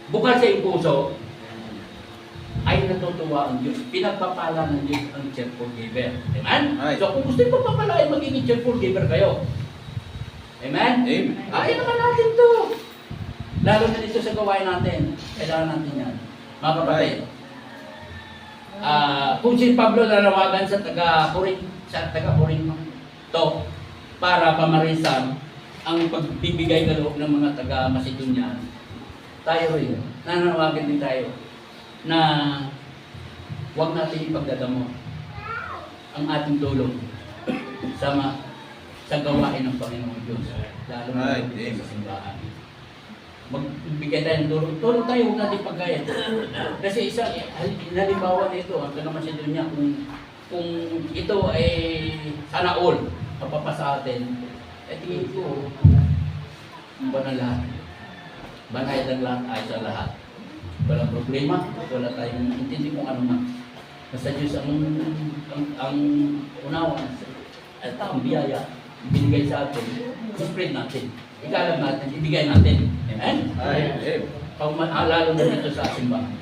bukal sa iyong puso, ay natutuwa ang Diyos. Pinagpapala ng Diyos ang cheerful giver. Amen? Right. So kung gusto yung pagpapalain, magiging cheerful giver kayo. Amen? Amen. Kaya naman natin to. Lalo na dito sa gawain natin. Kailangan natin yan. Mga kapatid. Kung si Pablo nanawagan sa taga-Corinto para pamarisan ang pagbibigay kaloob ng mga taga-Macedonia, tayo rin, nananawagan din tayo na huwag natin ipagdadamo ang ating tulong sa gawain ng Panginoong Diyos, lalo na sa simbahan. Magbigay tayo ng tulong tayo, huwag natin pagkaya. Kasi halimbawa nito, ang taga-Macedonia, kung ito ay sana all, mapapasa atin, tingin ko, banal lahat. Banayad ang lahat ay sa lahat. Walang problema, wala tayong intindi kung ano man. Nasa Diyos ang unawa at ang biyaya binigay sa atin, spread natin. Ikalam natin, ibigay natin. Amen? Amen. Lalo na dito sa simbahan.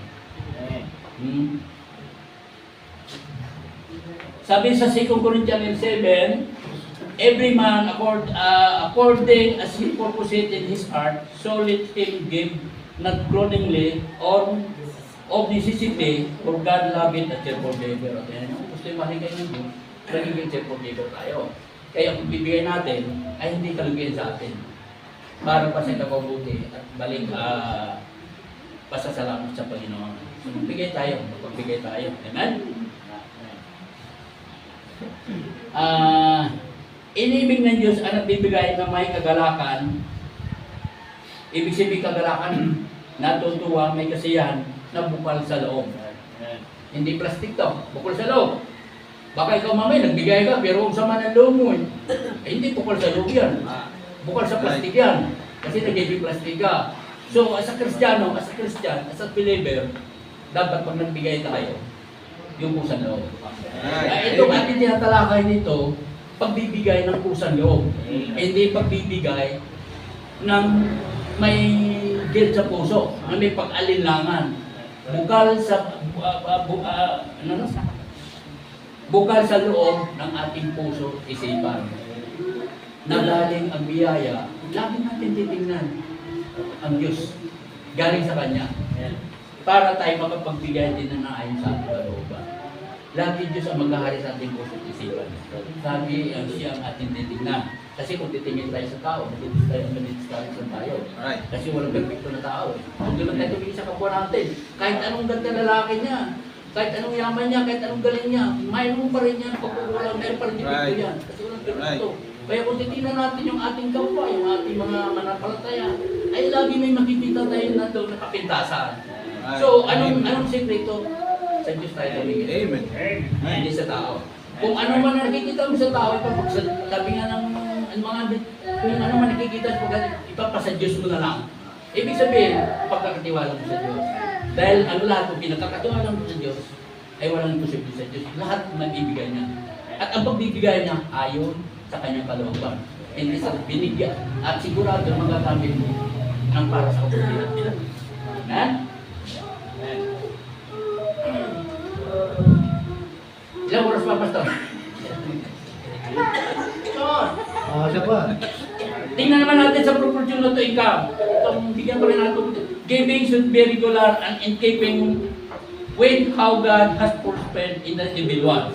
Sabi sa 2 Corinthians 7, every man according as he purposeth in his heart, so let him give, not grudgingly or of necessity, for God loveth a cheerful giver. Kung gusto yung maligay ng Diyos, nagiging cheerful giver tayo. Kaya kung bibigay natin, ay hindi kalugihan sa atin. Para pa sa ikabubuti at balik pasasalamat sa Panginoon. So, magbigay tayo, magbigay tayo. Amen? Inibig ng Diyos ang nagbibigay ng may kagalakan. Ibig sabihin kagalakan, natutuwa, may kasiyahan, na bukal sa loob. Hindi plastic to, bukal sa loob. Baka ikaw mamay, nagbigay ka, pero kung sama ng loob mo, hindi bukal sa loob yan. Bukal sa plastic yan. Kasi nag-ibig plastic ka. So, as a Kristiyano, as a believer, dapat pag nagbigay tayo, yung kusang loob. Itong ating tinatalakay nito, pagbibigay ng kusang loob. Hindi pagbibigay ng may guilt sa puso, na may pag-alinlangan. Bukal sa bukal sa loob ng ating puso, isipan. Nagaling ang biyaya, lagi natin titingnan ang Diyos. Galing sa Kanya. Para tayo makapagbigay din na naayon sa ating kalooban. Lagi Diyos ang maghahari sa ating puso at isipan. Sabi, siya ang ating titingnan. Kasi kung titingin tayo sa tao, madidistraction tayo. Alright. Kasi walang perfecto na tao. Kung di man tayo tumingin sa kapwa natin, kahit anong ganda lalaki niya, kahit anong yaman niya, kahit anong galing niya, mayroon pa rin yan, pagkukulang, mayroon pa rin dito yan. Kasi walang perfecto. Kaya kung titingnan natin yung ating kapwa, yung ating mga manampalataya, ay lagi may makikita tayo na doon na kapintasan. So, anong sekreto? Sa Diyos tayo tumingin. Amen. Hindi sa tao. Kung ano man nakikita mo sa tao, sabi nga ng mga kung ano man nakikita mo, ipapasa Diyos mo na lang. Ibig sabihin, pagkakatiwala mo sa Diyos. Dahil ang lahat kung pinagkakatiwala mo sa Diyos, ay walang posible sa Diyos. Lahat magbibigay niya. At ang pagbibigay niya, ayon sa kanyang kalooban. Hindi sa binigyan. At sigurado magagamit mo ng para sa kabuti. Amen? Ilang oras pa, Pastor? Siya pa. Tingnan naman natin sa proportion na ito income. Itong bigyan ko rin natin. Giving should be regular and in keeping with how God has prospered in the individual.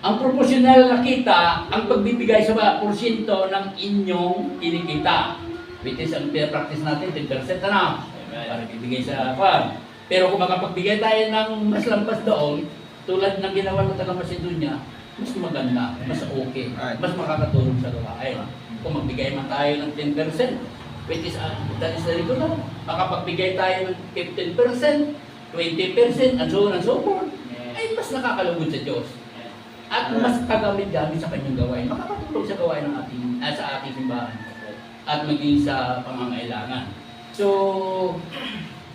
Ang proportional na kita, ang pagbibigay sa porsyento ng inyong kinikita. Which is ang practice natin, 10% na. Para bibigay sa kwan. Pero kung makapagbigay tayo ng mas lampas doon, tulad ng ginawa ng taga Macedonia, mas maganda, mas okay, mas makakatulong sa gawain. Kung magbigay man tayo ng 10%, which is, that is the regular, makapagbigay tayo ng 15%, 20%, and so on and so forth, ay mas nakakalugod sa Diyos. At mas kagamit-gamit sa kanyang gawain. Makakatulong sa gawain ng sa ating simbahan. At maging sa pangangailangan. So,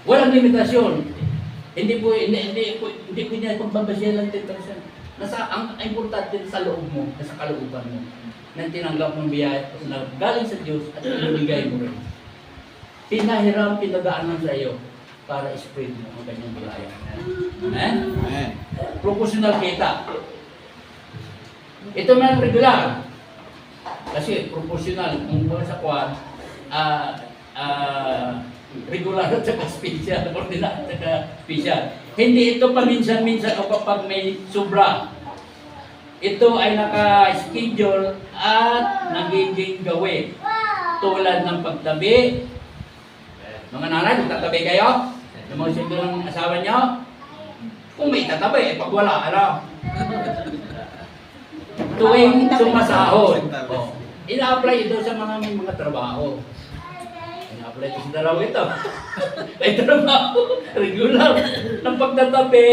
walang limitasyon. Hindi po niya pagbabasya ng 10%. Ang importante sa loob mo, sa kalooban mo, nang tinanggap ng biyaya na galing sa Diyos at ibigay mo rin. Pinahiram, pinagaanan sa iyo para spread mo ang kanyang biyaya. Amen? Amen. Proportional kita. Ito man regular. Kasi proportional, kung wala sa kwan, regular at saka special, ordinary at saka special. Hindi ito paminsan-minsan o kapag may sobra. Ito ay naka-schedule at nagiging gawin. Tulad ng pagtabi. Mga nanay, magtatabi kayo? Yung mga siyempre ng asawa niyo? Kung may tatabi, pag wala, alam. Tuwing sumasahod. Oh. Ina-apply ito sa may mga trabaho. Ina-apply ito sa dalawa ito. May trabaho, regular. Ng pagtatabi,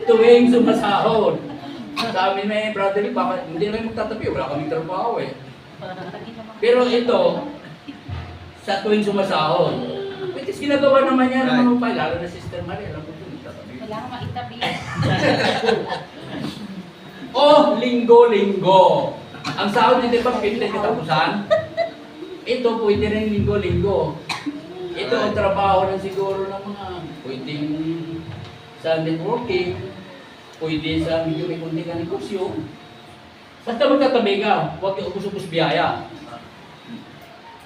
tuwing sumasahod. Sa amin may brother, baka hindi namin magtatabi, wala kaming trabaho eh. Pero ito, sa tuwing sumasahod, which is ginagawa naman yan ng mga upay, lalo na Sister Maria, alam mo ito. Kailangan maitabi. O linggo-linggo. Ang sahod hindi ba 15 katapusan? Ito pwede rin linggo-linggo. Ito ang trabaho ng siguro ng mga pwedeng sa networking, pwede sa medyo may kunti ka negosyo. Basta magkatabi ka, huwag yung ubus-ubus biyaya.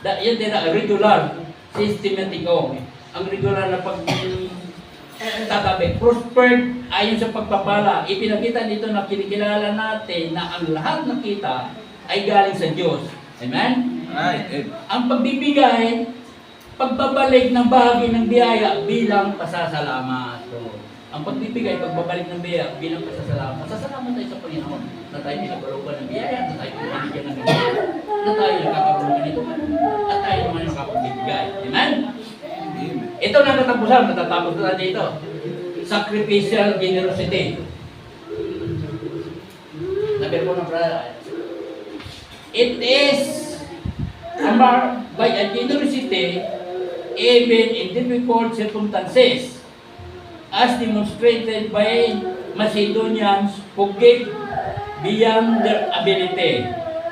Yan din na regular, systematiko. Ang regular na tatabi, prospered ayon sa pagpapala. Ipinakita dito na kinikilala natin na ang lahat ng kita ay galing sa Diyos. Amen? Right. Ang pagbibigay, pagbabalik ng bahagi ng biyaya bilang pasasalamat. So, ang pagbibigay, pagbabalik ng biyaya bilang pasasalamat. Pasasalamat tayo sa Panginoon na tayo pinagbalugan ng biyaya, na tayo pinagbalugan ng biyaya, na tayo nakakaroon nito, at tayo naman nakapagbibigay. Amen? Amen. Ito na katapusan, natatapos na dito. Sacrificial generosity. Sabi ko na brother, it is marked by a generosity even in difficult circumstances, as demonstrated by Macedonians who gave beyond their ability.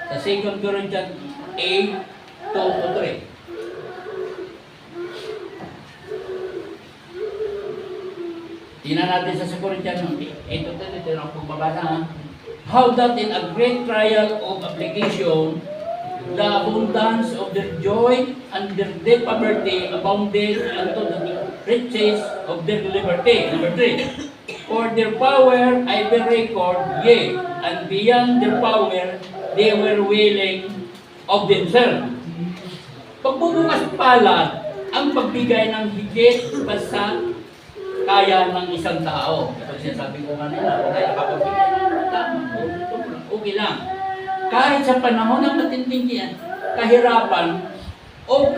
Sa 2 Corinthians 8, 2-3. Tingnan natin sa 2 Corinthians 8, ito ang pagbabasa. How that in a great trial of application, the abundance of their joy and their deep poverty abounded unto the riches of their liberty. Number 3. For their power I will record, yea, and beyond their power they were willing of themselves. Pagbubukas palad ang pagbigay ng higit pa sa kaya ng isang tao. Kasi sinasabi ko kanina, kung tayo nakapagbigay, okay lang. Kahit sa panahon ng matinding kahirapan o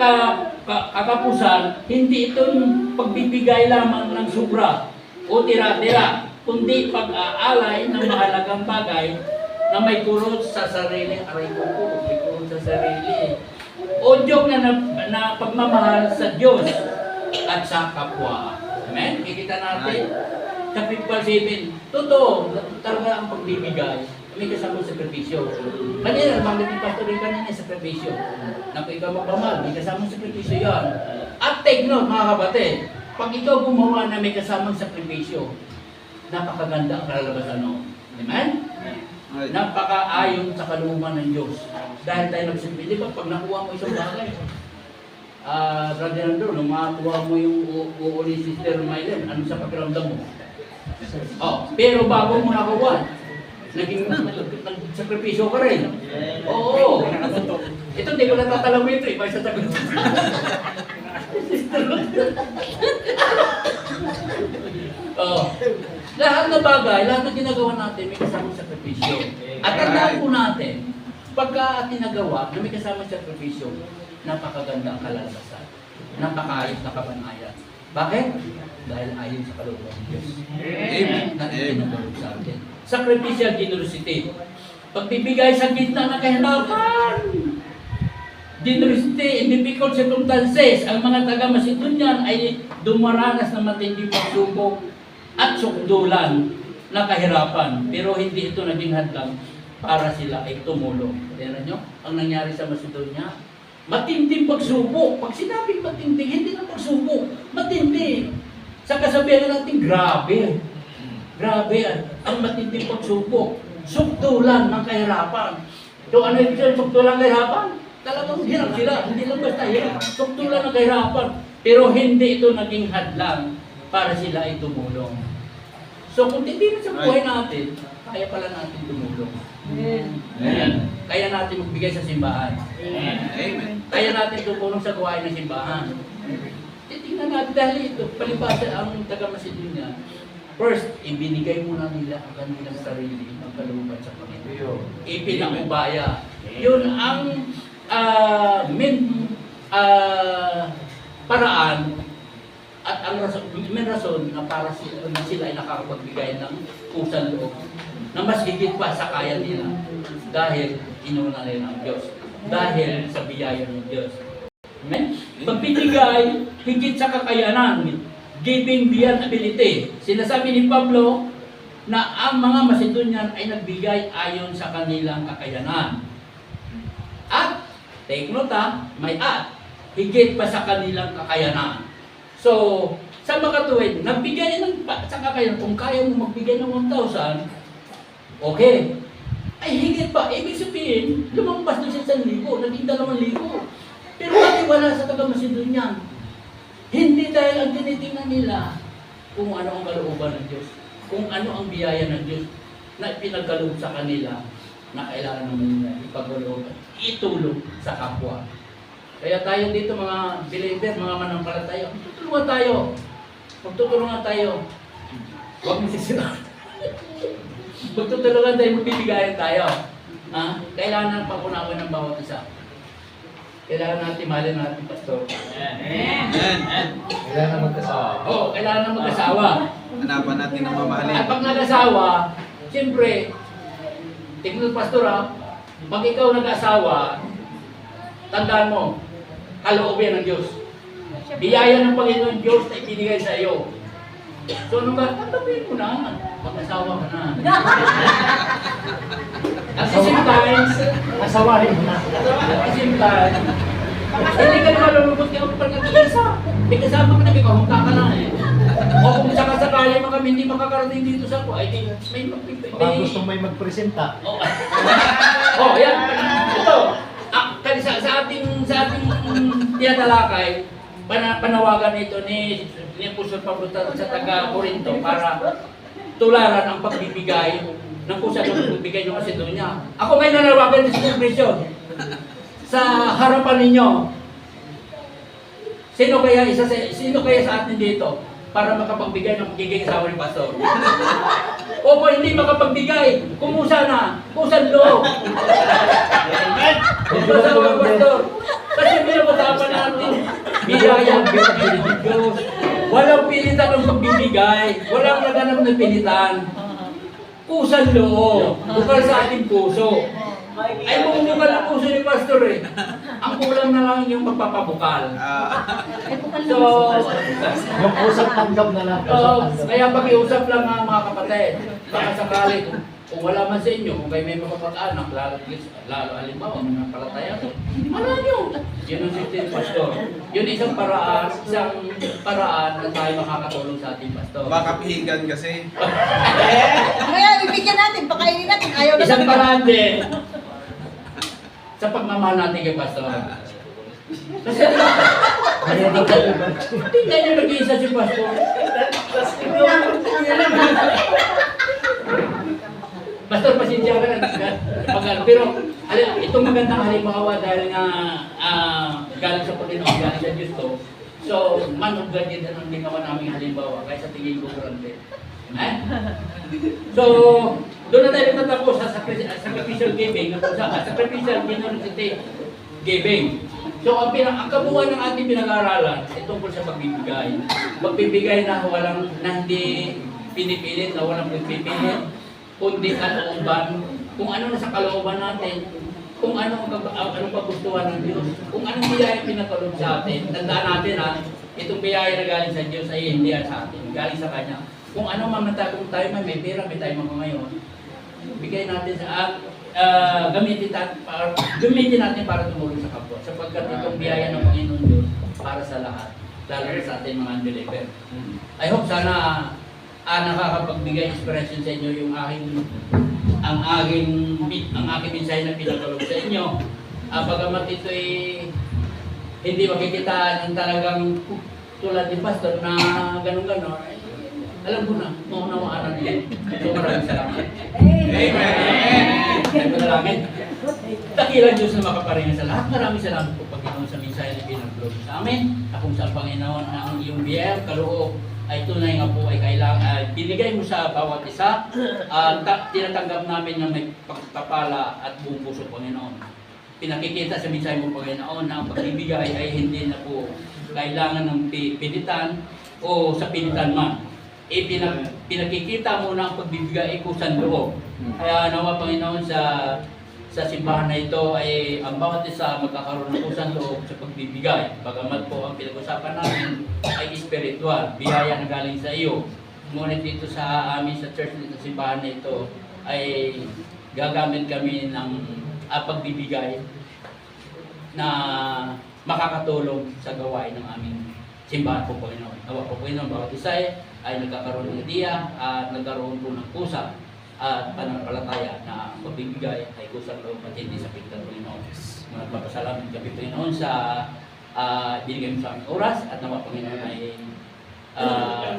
kakapusan, hindi itong pagbibigay lamang ng sobra o tira-tira, kundi pag-aalay ng mahalagang bagay na may kurot sa sarili, may kurot sa sarili. O Diyos na pagmamahal sa Diyos at sa kapwa. Amen? Kikita natin sa 7, totoo, talaga ang pagbibigay, may kasamang sakripisyo. Kanina, nabanggit ni Pastor rin kanina sa sakripisyo. Na kung ikaw magpamahal, may kasamang sakripisyo yan. At take note, mga kapatid, pag ikaw gumawa na may kasamang sakripisyo, napakaganda ang kalalabasan noon. Amen? Right. Napakaayon sa kalooban ng Diyos. Dahil tayo nagsipin, di ba, pag nakuha mo isang bagay, Brother Andrew, nung makakuha mo yung uo ni Sister Mylen, ano sa pakiramdam mo? Oh, pero bago mo nakuha, nag-sakripisyo ka rin. Oo. Ito, hindi ko natatalaw ito eh. May sasagot. Oh. Lahat na bagay, lahat na ginagawa natin, may kasamang sakripisyo. At tandaan po natin, pagka tinagawa na may kasamang sakripisyo, napakaganda ang kalalabasan. Napakaayos na kabanayan. Bakit? Dahil ayon sa kalooban ng Diyos. Amen. Na itinagawag sa atin. Sacrificial generosity. Pagbibigay sa gitna ng kahirapan. Generosity in difficult circumstances. Ang mga taga-Macedonian ay dumaranas ng matinding pagsubok at sukdulan na kahirapan. Pero hindi ito naging hadlang para sila ay tumulong. Tingnan nyo, ang nangyari sa Macedonia, matinding pagsubok. Pag sinabing matinding, hindi na pagsubok. Matindi. Sa kasabihan natin, grabe. Grabe ang matinding pagsubok. Sukdulan ng kahirapan. So ano yung sukdulan ng kahirapan? Talagang hirap sila. Hindi lang basta hirap. Sukdulan ng kahirapan. Pero hindi ito naging hadlang para sila ay tumulong. So kung titignan sa buhay natin, kaya pala natin tumulong. Ayan. Kaya natin magbigay sa simbahan. Amen. Kaya natin tumulong sa gawain ng simbahan. Titingnan natin dahil ito, palibasa ang taga-Macedonia. First, ibinigay muna nila ang kanilang sarili, ang kalooban sa Panginoon. Ipinakubaya. Yun ang paraan at ang rason na para sila ay nakakapagbigay ng pusang loob na mas higit pa sa kaya nila dahil inuna nila ang Diyos, dahil sa biyaya ng Diyos. Amen? Pagbibigay higit sa kakayanan, giving beyond ability. Sinasabi ni Pablo na ang mga Macedonian ay nagbigay ayon sa kanilang kakayanan. At, take note may at, higit pa sa kanilang kakayanan. So, sa makatuwid, nagbigay sa kakayanan, kung kaya mo magbigay ng 1,000, okay. Ay, higit pa. Ibig sabihin, lumampas doon sa 1,000, naging 2,000. Pero bakit wala sa taga-Macedonian? Hindi dahil ang tinitingnan nila kung ano ang kalooban ng Diyos, kung ano ang biyaya ng Diyos na pinagkaloob sa kanila na kailangan naman nila ipagkaloob at itulong sa kapwa. Kaya tayo dito mga believer, mga manampalataya, magtutulungan tayo. Huwag mo sisira. Magtutulungan tayo, magbibigayan tayo. Kailangan ng pag-unawa ng bawat isa. Kailangan natin mahalin natin, Pastor. Kailangan magkasawa. Oo, kailangan na mag-asawa. Hanapan natin ang At mamahalin. pag nag-asawa, siyempre, tingnan Pastor pag ikaw nag-asawa, tandaan mo, kaloob yan ng Diyos. Biyaya ng Panginoon Diyos na ibinigay sa iyo. So, ano ba? Tanggapin mo na. Mag-asawa ka na. At the same time, Asawahin mo na. at the same time, hindi ka na malulubot ka pag nag-iisa. May kasama ka na, ikaw ka na eh. O kung sakasakali mo kami hindi makakarating dito sa ako, ay Baka gustong may magpresenta. Oh, yan. Ito. Sa ating tinatalakay, panawagan ito ni Apostol Pablo sa taga Corinto para tularan ang pagbibigay ng kusa ng pagbibigay ng Macedonia. Ako may nanawagan din sa Kongresyon. Sa harapan ninyo, sino kaya sa atin dito para makapagbigay ng magiging asawa ni Pastor? O kung hindi makapagbigay, kumusa na, kusan loob. Kumusa na Pastor. Kasi pinag-usapan natin, biyaya ang binibigay ng Diyos. Walang pilitan ng pagbibigay, walang naganap na pilitan. Kusan loob, bukal sa ating puso. Ay, bumubukal ang puso ni Pastor eh. Ang kulang na lang yung magpapabukal. So, Yung usap tanggap na lang. kaya pag-iusap lang ang mga kapatid. Baka sakali, kung wala man sa inyo, kung kayo may mapapag-anak, lalo halimbawa, mga palataya, wala nyo. Yun ang safety Pastor. Yun isang paraan na tayo makakatulong sa ating Pastor. Baka pihigan kasi. Kaya ibigyan natin, pakainin natin, ayaw na Isang natin. paraan din sa pagmamahal natin kay Pastor. Kasi tingnan nyo nag-iisa si Pastor. Pastor, pasensya ka na. Pero itong magandang halimbawa dahil nga galing sa Panginoon, galing sa Diyos to. So, man of God din ang ginawa namin halimbawa, kaya sa tingin ko grande. Amen? So, doon na tayo tatapos sa sacrificial giving, sacrificial generosity giving. So, ang kabuuan ng ating pinag-aaralan ay tungkol sa pagbibigay. Pagbibigay na hindi pinipilit, na walang pagpipilit, kundi kalooban, kung ano na sa kalooban natin, kung anong pagustuhan ng Diyos, kung anong biyaya pinatulog sa atin. Tandaan natin itong biyaya na galing sa Diyos ay hindi sa atin, galing sa Kanya. Kung ano kung tayo may pera, may tayo mga ngayon, bigay natin gamitin natin para tumulong sa kapwa. Sapagkat itong biyaya ng Panginoon Diyos para sa lahat, lalo na sa ating mga unbeliever. I hope sana nakakapagbigay inspiration sa inyo yung ang aking mensahe na pinagkaloob sa inyo. Bagamat ito hindi makikita ng talagang tulad ni Pastor na ganun-ganon, alam ko na, maunawaan natin. So maraming salamat. Amen! Manalangin. Dakilang Diyos na makaparingan sa lahat. Maraming salamat po Panginoon sa mensahe na pinagkaloob sa amin. Kung sa Panginoon ang iyong biyaya, kaloob, ay tunay nga po ay kailangan binigay mo sa bawat isa tinatanggap namin na may pagpapala at buong puso Panginoon. Pinakikita sa mensahe mo Panginoon na ang pagbibigay ay hindi na po kailangan ng pilitan o sa pilitan man. Pinakikita mo na ang pagbibigay ay kusan loob. Kaya nawa Panginoon sa simbahan na ito ay ang bawat isa magkakaroon ng kusan loob sa pagbibigay. Bagamat po ang pinag-usapan namin ay spiritual, biyaya na galing sa iyo. Ngunit dito sa amin sa church dito sa simbahan na ito ay gagamit kami ng pagbibigay na makakatulong sa gawain ng aming simbahan po, Panginoon. Nawa po, Panginoon, bawat isa ay nagkakaroon ng ideya at nagkaroon po ng kusa at pananampalataya na pagbibigay ay kusang loob at hindi sa pintan, Panginoon. Magpapasalamat kami, Panginoon, sa binigay mo sa aming oras at nawa, Panginoon, ay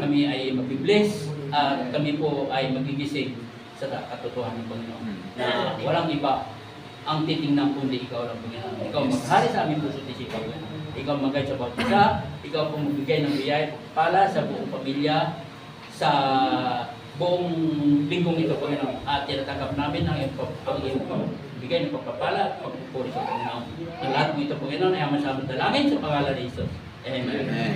kami ay mabibless at kami po ay magigising sa katotohanan ng Panginoon na walang iba ang titingnan kundi ikaw lang, Panginoon. Ikaw maghari sa aming puso at isipan, Panginoon. Ikaw mag-guide sa bawat isa, ikaw po magbigay ng biyaya pala sa buong pamilya, sa buong linggong ito, Panginoon. At tinatanggap namin ang bigay ng pagpapala at pagpupuri sa Panginoon. Ang lahat mo ito, Panginoon, ay aman sa aming dalangin sa pangalan ni Jesus. Amen.